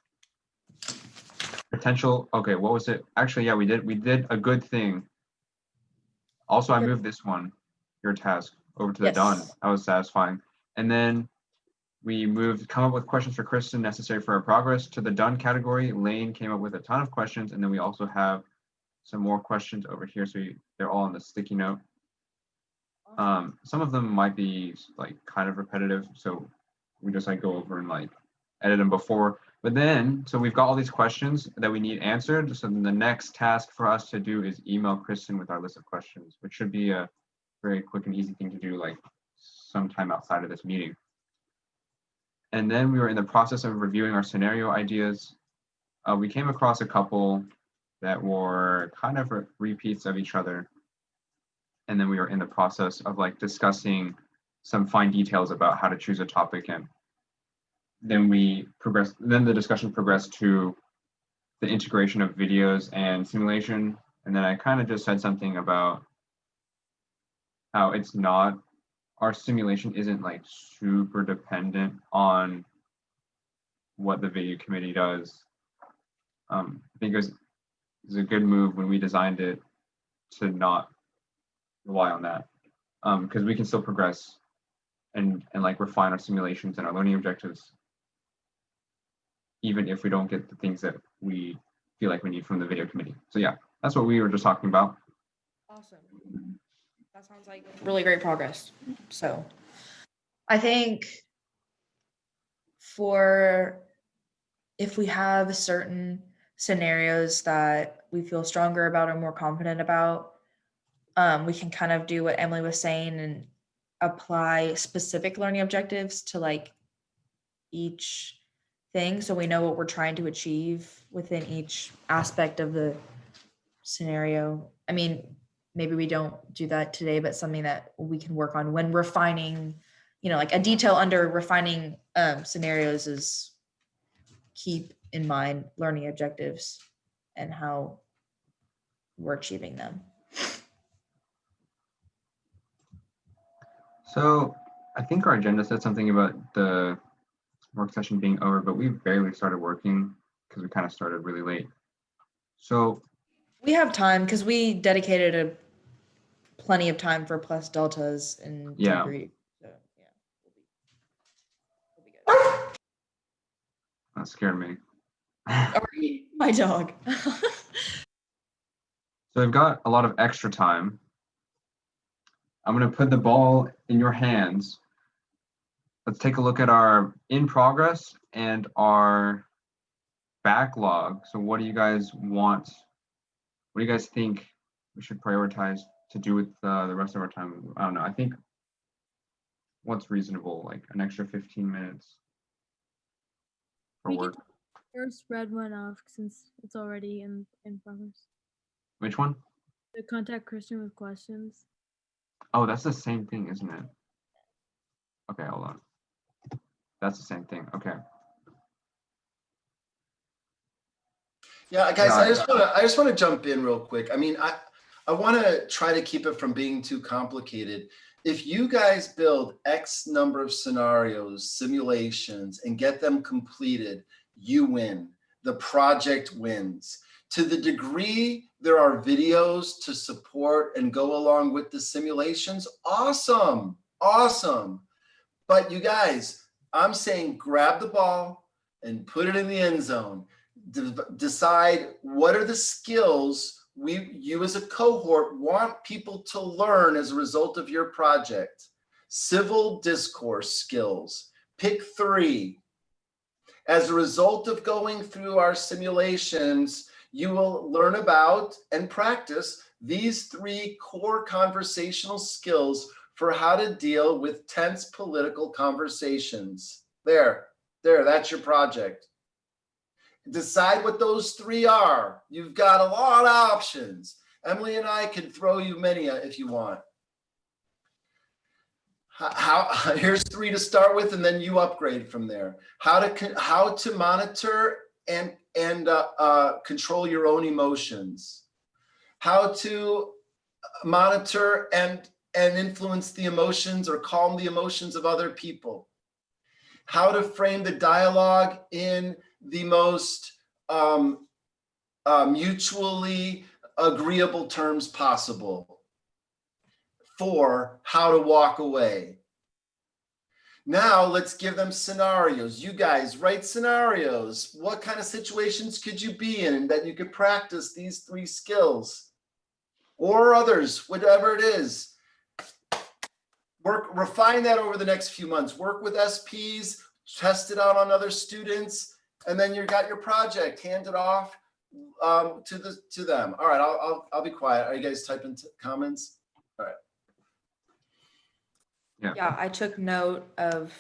Potential, okay, what was it? Actually, yeah, we did a good thing. Also, I moved this one, your task, over to the done. That was satisfying. And then we come up with questions for Kristen necessary for our progress to the done category. Lane came up with a ton of questions, and then we also have some more questions over here. So they're all on the sticky note. Some of them might be like kind of repetitive, so we just like go over and like edit them before. But then, so we've got all these questions that we need answered. So then the next task for us to do is email Kristen with our list of questions, which should be a very quick and easy thing to do like sometime outside of this meeting. And then we were in the process of reviewing our scenario ideas. We came across a couple that were kind of repeats of each other. And then we were in the process of like discussing some fine details about how to choose a topic. And then the discussion progressed to the integration of videos and simulation. And then I kind of just said something about how it's not, our simulation isn't like super dependent on what the video committee does. I think it was a good move when we designed it to not rely on that, because we can still progress and like refine our simulations and our learning objectives, even if we don't get the things that we feel like we need from the video committee. So yeah, that's what we were just talking about. Awesome. That sounds like really great progress. So I think for if we have certain scenarios that we feel stronger about or more confident about, we can kind of do what Emily was saying and apply specific learning objectives to like each thing, so we know what we're trying to achieve within each aspect of the scenario. I mean, maybe we don't do that today, but something that we can work on when refining, like a detail under refining scenarios is keep in mind learning objectives and how we're achieving them. So I think our agenda said something about the work session being over, but we barely started working because we kind of started really late. So We have time because we dedicated plenty of time for plus deltas and Yeah. degree. So yeah, we'll be good. that scared me. Sorry, my dog. So we've got a lot of extra time. I'm going to put the ball in your hands. Let's take a look at our in progress and our backlog. So what do you guys want? What do you guys think we should prioritize to do with the rest of our time? I don't know. I think what's reasonable, like an extra 15 minutes for We can work. first read one off since it's already in progress. Which one? The contact Christian with questions. Oh, that's the same thing, isn't it? Okay, hold on. That's the same thing. Okay. Yeah, guys, Yeah. I just want to jump in real quick. I mean, I want to try to keep it from being too complicated. If you guys build X number of scenarios, simulations, and get them completed, you win. The project wins. To the degree there are videos to support and go along with the simulations, awesome, awesome. But you guys, I'm saying grab the ball and put it in the end zone. Decide what are the skills you as a cohort want people to learn as a result of your project. Civil discourse skills, pick 3. As a result of going through our simulations, you will learn about and practice these 3 core conversational skills for how to deal with tense political conversations. There, that's your project. Decide what those 3 are. You've got a lot of options. Emily and I can throw you many if you want. Here's 3 to start with, and then you upgrade from there. How to monitor and control your own emotions. How to monitor and influence the emotions or calm the emotions of other people. How to frame the dialogue in the most mutually agreeable terms possible. 4, how to walk away. Now let's give them scenarios. You guys write scenarios. What kind of situations could you be in that you could practice these 3 skills or others, whatever it is. Refine that over the next few months. Work with SPs, test it out on other students, and then you got your project. Hand it off to them. All right, I'll be quiet. Are you guys typing comments? All right. Yeah, I took note of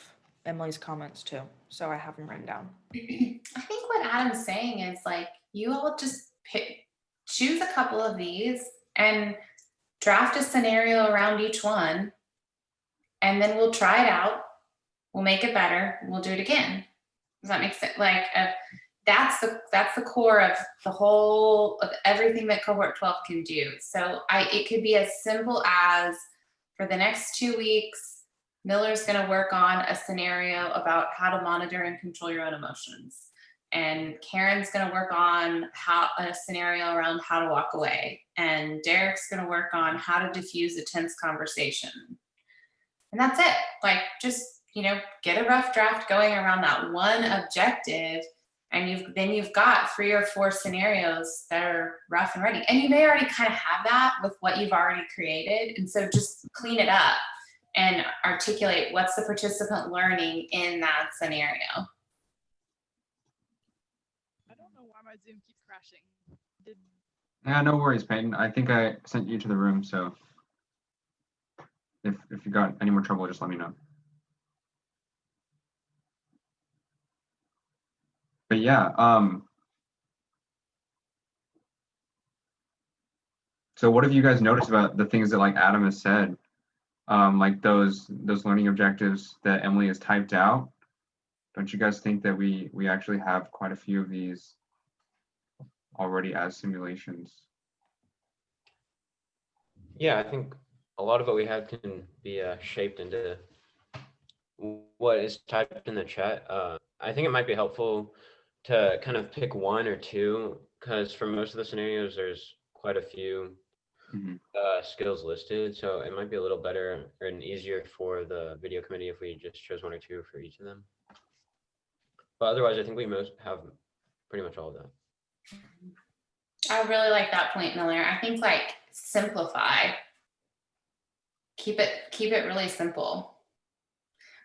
Emily's comments too, so I have them written down. I think what Adam's saying is like, you all just choose a couple of these and draft a scenario around each one, and then we'll try it out. We'll make it better. We'll do it again. Does that make sense? Like, that's the core of the whole of everything that cohort 12 can do. So it could be as simple as for the next 2 weeks, Miller's going to work on a scenario about how to monitor and control your own emotions. And Karen's going to work on a scenario around how to walk away. And Derek's going to work on how to diffuse a tense conversation. And that's it. Like, just, get a rough draft going around that one objective. And then you've got 3 or 4 scenarios that are rough and ready. And you may already kind of have that with what you've already created. And so just clean it up and articulate what's the participant learning in that scenario. I don't know why my Zoom keeps crashing. Yeah, no worries, Peyton. I think I sent you to the room, so if you got any more trouble, just let me know. But yeah, so what have you guys noticed about the things that like Adam has said? Like those learning objectives that Emily has typed out? Don't you guys think that we actually have quite a few of these already as simulations? Yeah, I think a lot of what we have can be shaped into what is typed in the chat. I think it might be helpful to kind of pick 1 or 2, because for most of the scenarios, there's quite a few skills listed. So it might be a little better and easier for the video committee if we just chose 1 or 2 for each of them. But otherwise, I think we most have pretty much all of that. I really like that point, Miller. I think like simplify. Keep it really simple.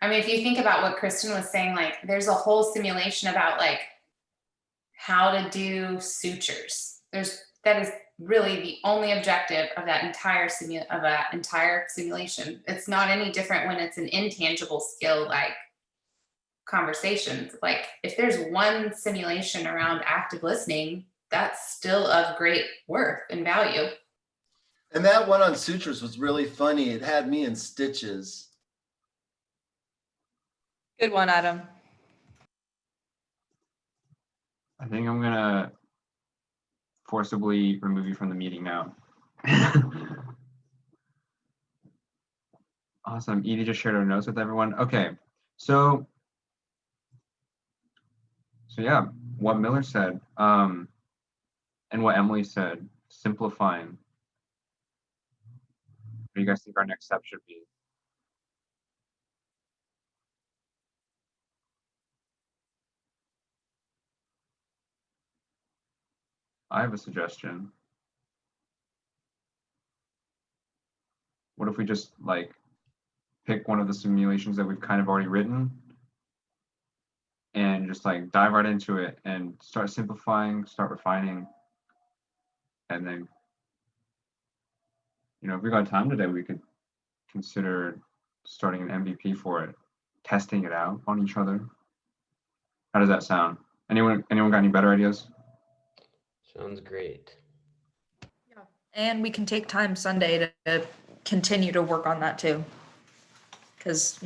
I mean, if you think about what Kristen was saying, like there's a whole simulation about like how to do sutures. That is really the only objective of that entire simulation. It's not any different when it's an intangible skill like conversations. Like if there's one simulation around active listening, that's still of great worth and value. And that one on sutures was really funny. It had me in stitches. Good one, Adam. I think I'm gonna forcibly remove you from the meeting now. Awesome. Edie just shared our notes with everyone. Okay, so yeah, what Miller said, and what Emily said, simplifying. What do you guys think our next step should be? I have a suggestion. What if we just like pick one of the simulations that we've kind of already written and just like dive right into it and start simplifying, start refining, and then, if we got time today, we could consider starting an MVP for it, testing it out on each other. How does that sound? Anyone got any better ideas? Sounds great. Yeah. And we can take time Sunday to continue to work on that too. Because,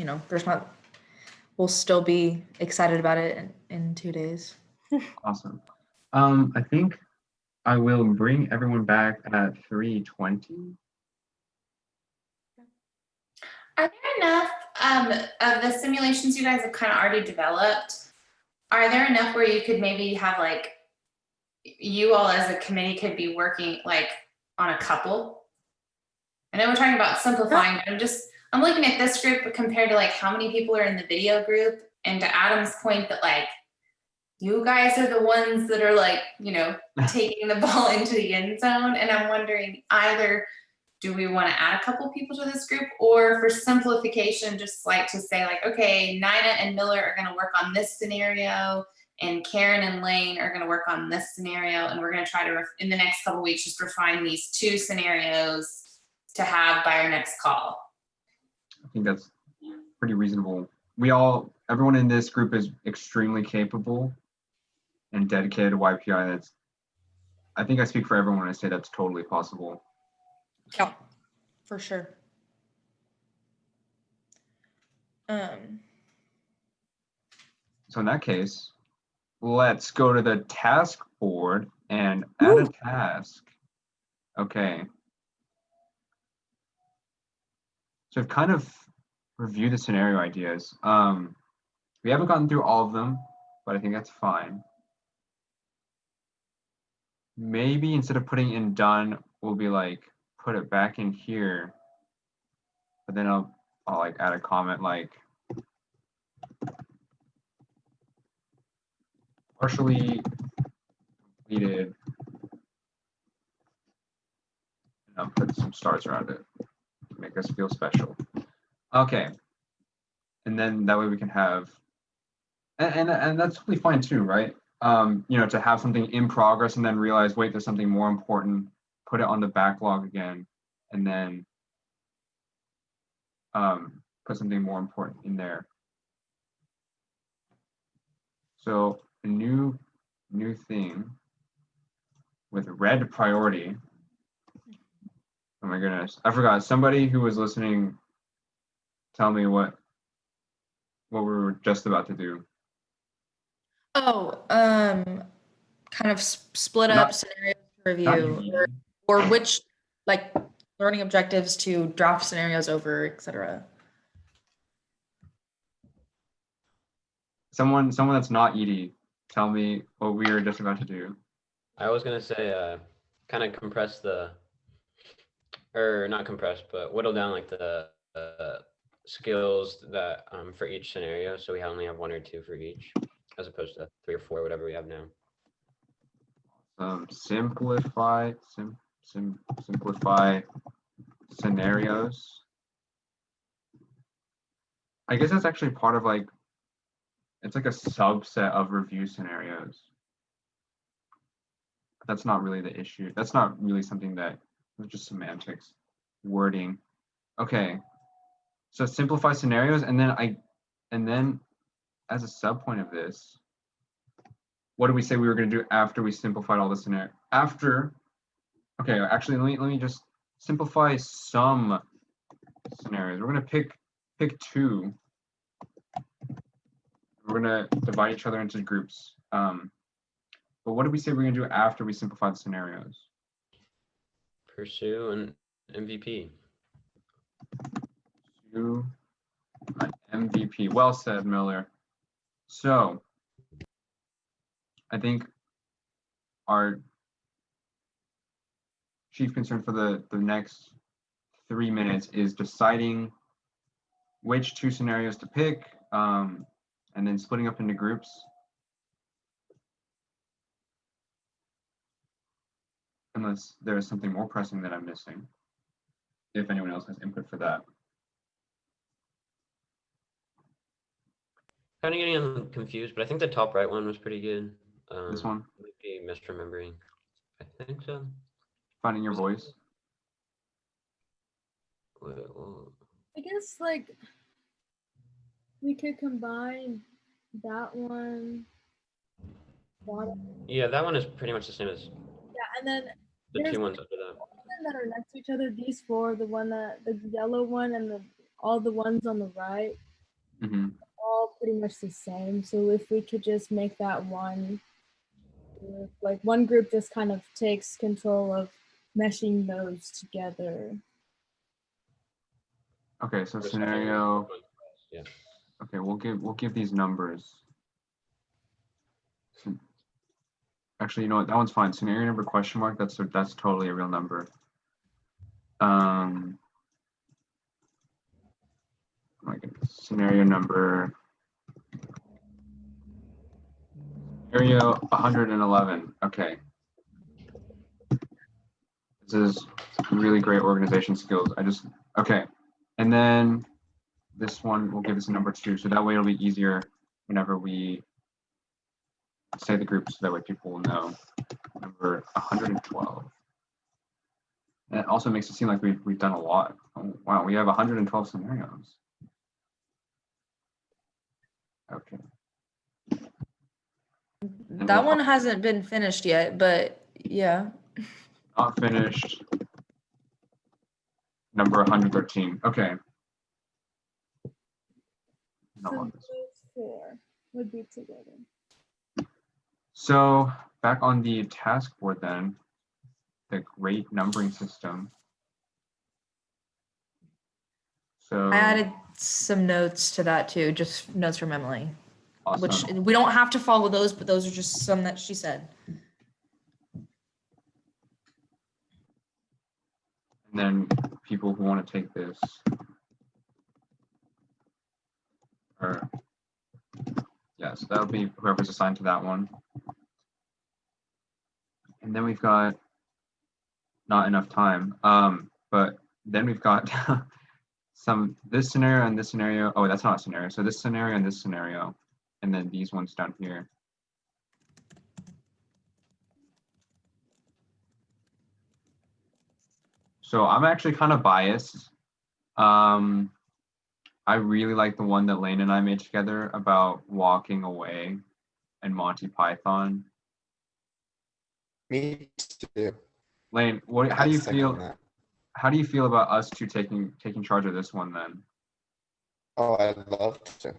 we'll still be excited about it in 2 days. Awesome. I think I will bring everyone back at 3:20. Are there enough of the simulations you guys have kind of already developed? Are there enough where you could maybe have like you all as a committee could be working like on a couple? I know we're talking about simplifying, but I'm looking at this group compared to like how many people are in the video group, and to Adam's point that like you guys are the ones that are like, taking the ball into the end zone. And I'm wondering either do we want to add a couple people to this group, or for simplification, just like to say like, okay, Nina and Miller are going to work on this scenario and Karen and Lane are going to work on this scenario. And we're going to try to, in the next couple weeks, just refine these 2 scenarios to have by our next call. I think that's pretty reasonable. Everyone in this group is extremely capable and dedicated to YPI. I think I speak for everyone when I say that's totally possible. Yeah, for sure. So in that case, let's go to the task board and add a task. Okay. So I've kind of reviewed the scenario ideas. We haven't gotten through all of them, but I think that's fine. Maybe instead of putting in done, we'll be like, put it back in here. But then I'll like add a comment like partially completed. And I'll put some stars around it to make us feel special. Okay. And then that way we can have, and that's totally fine too, right? You know, to have something in progress and then realize, wait, there's something more important, put it on the backlog again, and then put something more important in there. So a new thing with red priority. Oh my goodness, I forgot. Somebody who was listening, tell me what we were just about to do. Oh, kind of split Not- up scenarios to Not review, you. or which like learning objectives to draft scenarios over, etc. Someone that's not Edie, tell me what we were just about to do. I was gonna say, kind of compress or not compress, but whittle down like the skills that for each scenario, so we only have 1 or 2 for each, as opposed to 3 or 4, whatever we have now. Simplify scenarios. I guess that's actually part of like, it's like a subset of review scenarios. That's not really the issue. That's not really something that, it's just semantics, wording. Okay, so simplify scenarios, and then as a sub point of this, what did we say we were going to do after we simplified all the scenarios? Okay, actually, let me just simplify some scenarios. We're going to pick 2. We're going to divide each other into groups. But what did we say we're going to do after we simplify the scenarios? Pursue an MVP. Pursue an MVP. Well said, Miller. So I think our chief concern for the next 3 minutes is deciding which 2 scenarios to pick, and then splitting up into groups. Unless there is something more pressing that I'm missing. If anyone else has input for that. Kind of getting confused, but I think the top right one was pretty good. This one? Might be misremembering. I think so. Finding your voice. I guess like we could combine that one. Yeah, that one is pretty much the same as Yeah, and then the there's 2 ones under that. that are next to each other. These 4, the yellow one, and all the ones on the right, Mm-hmm. all pretty much the same. So if we could just make that one group, like one group just kind of takes control of meshing those together. Okay, so The scenario. second one. Yeah. Okay, we'll give these numbers. Actually, you know what? That one's fine. Scenario number question mark. That's totally a real number. My goodness. Scenario 111. Okay. This is really great organization skills. Okay. And then this one, we'll give this a number 2. So that way it'll be easier whenever we say the group, so that way people will know. Number 112. And it also makes it seem like we've done a lot. Oh, wow, we have 112 scenarios. Okay. And That we'll one hasn't been finished yet, but yeah. not finished. Number 113. Okay. No, So on those this. 4 would be together. So back on the task board then, the great numbering system. So I added some notes to that too, just notes from Emily, which awesome. we don't have to follow those, but those are just some that she said. And then people who want to take this are, yes, that'll be whoever's assigned to that one. And then we've got not enough time. But then we've got this scenario and this scenario. Oh, that's not a scenario. So this scenario and this scenario, and then these ones down here. So I'm actually kind of biased. I really like the one that Lane and I made together about walking away and Monty Python. Me too. Lane, how do I you second feel? that. How do you feel about us two taking charge of this one then? Oh, I'd love to.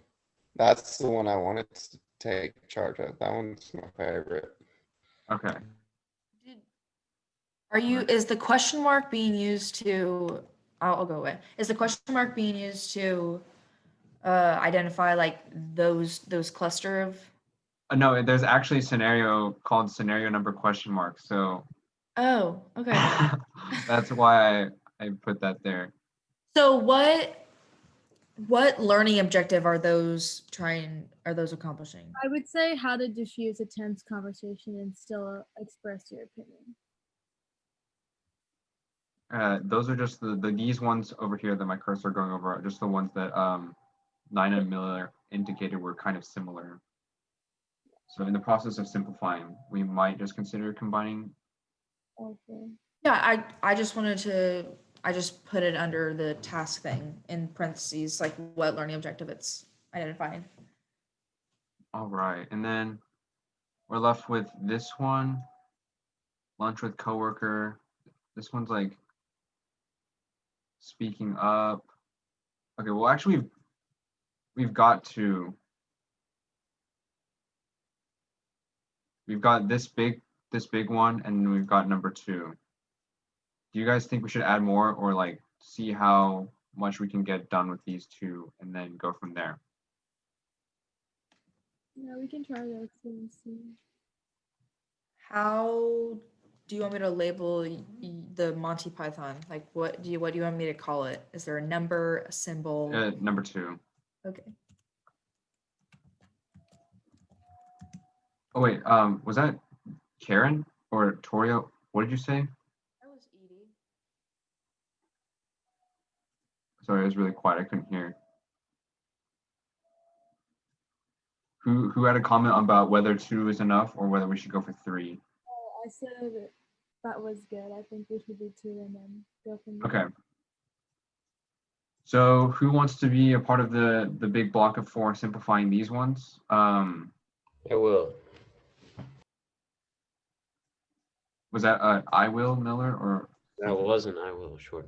That's the one I wanted to take charge of. That one's my favorite. Okay. Is the question mark being used to, I'll go away. Is the question mark being used to identify like those cluster of? No, there's actually a scenario called scenario number question mark. So Oh, okay. that's why I put that there. So what learning objective are those accomplishing? I would say how to diffuse a tense conversation and still express your opinion. Those are just these ones over here that my cursor going over are just the ones that Nina and Miller indicated were kind of similar. So in the process of simplifying, we might just consider combining. Okay. Yeah, I just put it under the task thing in parentheses, like what learning objective it's identifying. All right, and then we're left with this one, lunch with coworker. This one's like speaking up. Okay, well actually we've got this big one, and we've got number 2. Do you guys think we should add more, or like see how much we can get done with these 2 and then go from there? Yeah, we can try those things. How do you want me to label the Monty Python? Like what do you want me to call it? Is there a number, a symbol? Number 2. Okay. Oh wait, was that Karen or Toria? What did you say? That was Edie. Sorry, it was really quiet. I couldn't hear. Who had a comment about whether 2 is enough or whether we should go for 3? I said that was good. I think we should do 2 and then go from there. Okay. So who wants to be a part of the big block of 4 simplifying these ones? I will. Was that I will, Miller, or? That wasn't I will, sure.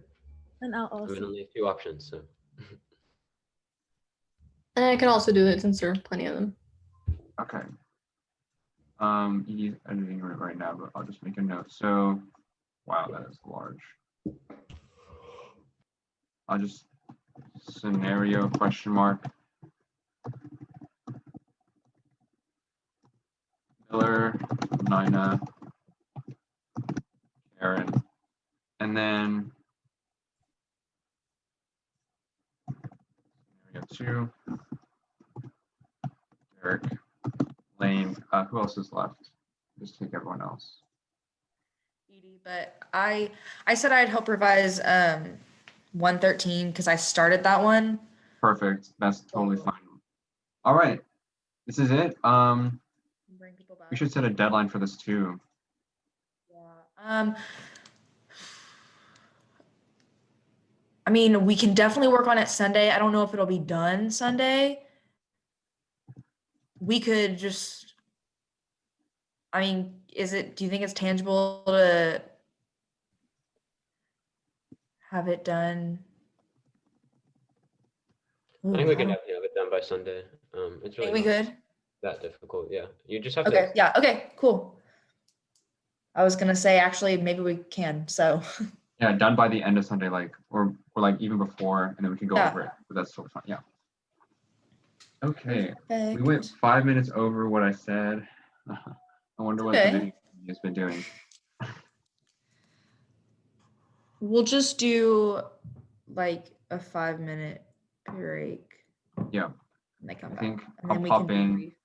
And I'll I mean, also. only 2 options, so. And I can also do it since there are plenty of them. Okay. Edie's editing it right now, but I'll just make a note. So, wow, that is large. I'll just scenario question mark. Miller, Nina, Karen, and then scenario 2, Derek, Lane. Who else is left? Just take everyone else. Edie, but I said I'd help revise 113 because I started that one. Perfect. That's totally fine. All right. This is it. Bring people back. We should set a deadline for this too. Yeah. I mean, we can definitely work on it Sunday. I don't know if it'll be done Sunday. We could just, I mean, do you think it's tangible to have it done? I think we can definitely have it done by Sunday. It's really Think we not could? that difficult. Yeah, you just have Okay, to. yeah, okay, cool. I was gonna say, actually, maybe we can, so. Yeah, done by the end of Sunday, like, or like even before, and then we can go Yeah. over it. But that's so fun. Yeah. Okay. We Perfect. went 5 minutes over what I said. I wonder what the Okay. video has been doing. We'll just do like a 5-minute break. Yeah. And they come I back. think And I'll then we pop can in. debrief.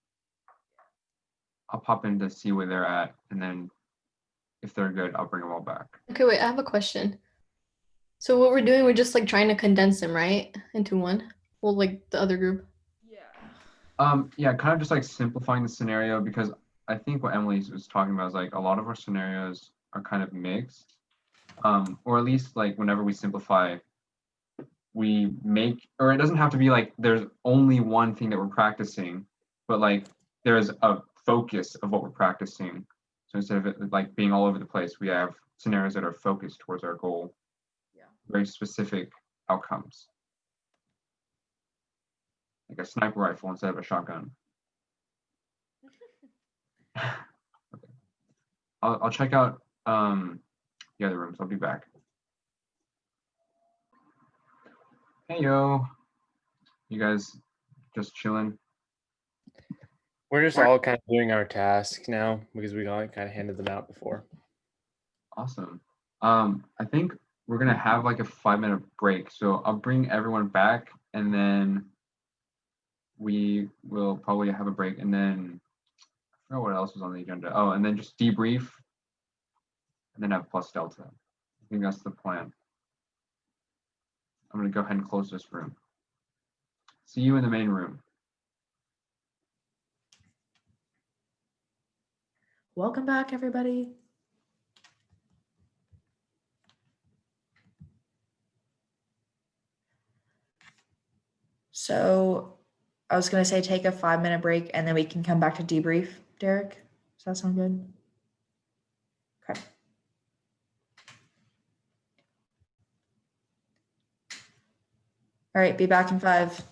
I'll pop in to see where they're at, and then if they're good, I'll bring them all back. Okay, wait, I have a question. So what we're doing, we're just like trying to condense them, right? Into one. Well, like the other group. Yeah, kind of just like simplifying the scenario, because I think what Emily was talking about is like a lot of our scenarios are kind of mixed. Or at least like whenever we simplify, we make, or it doesn't have to be like there's only one thing that we're practicing, but like there's a focus of what we're practicing. So instead of it like being all over the place, we have scenarios that are focused towards our goal. Yeah. Very specific outcomes. Like a sniper rifle instead of a shotgun. Okay. I'll check out the other rooms. I'll be back. Hey yo. You guys just chilling? We're just all kind of doing our tasks now because we all kind of handed them out before. Awesome. I think we're gonna have like a 5-minute break. So I'll bring everyone back, and then we will probably have a break, and then I forgot what else was on the agenda. Oh, and then just debrief, and then have plus delta. I think that's the plan. I'm gonna go ahead and close this room. See you in the main room. Welcome back, everybody. So I was going to say take a 5-minute break and then we can come back to debrief, Derek. Does that sound good? Okay. All right, be back in 5.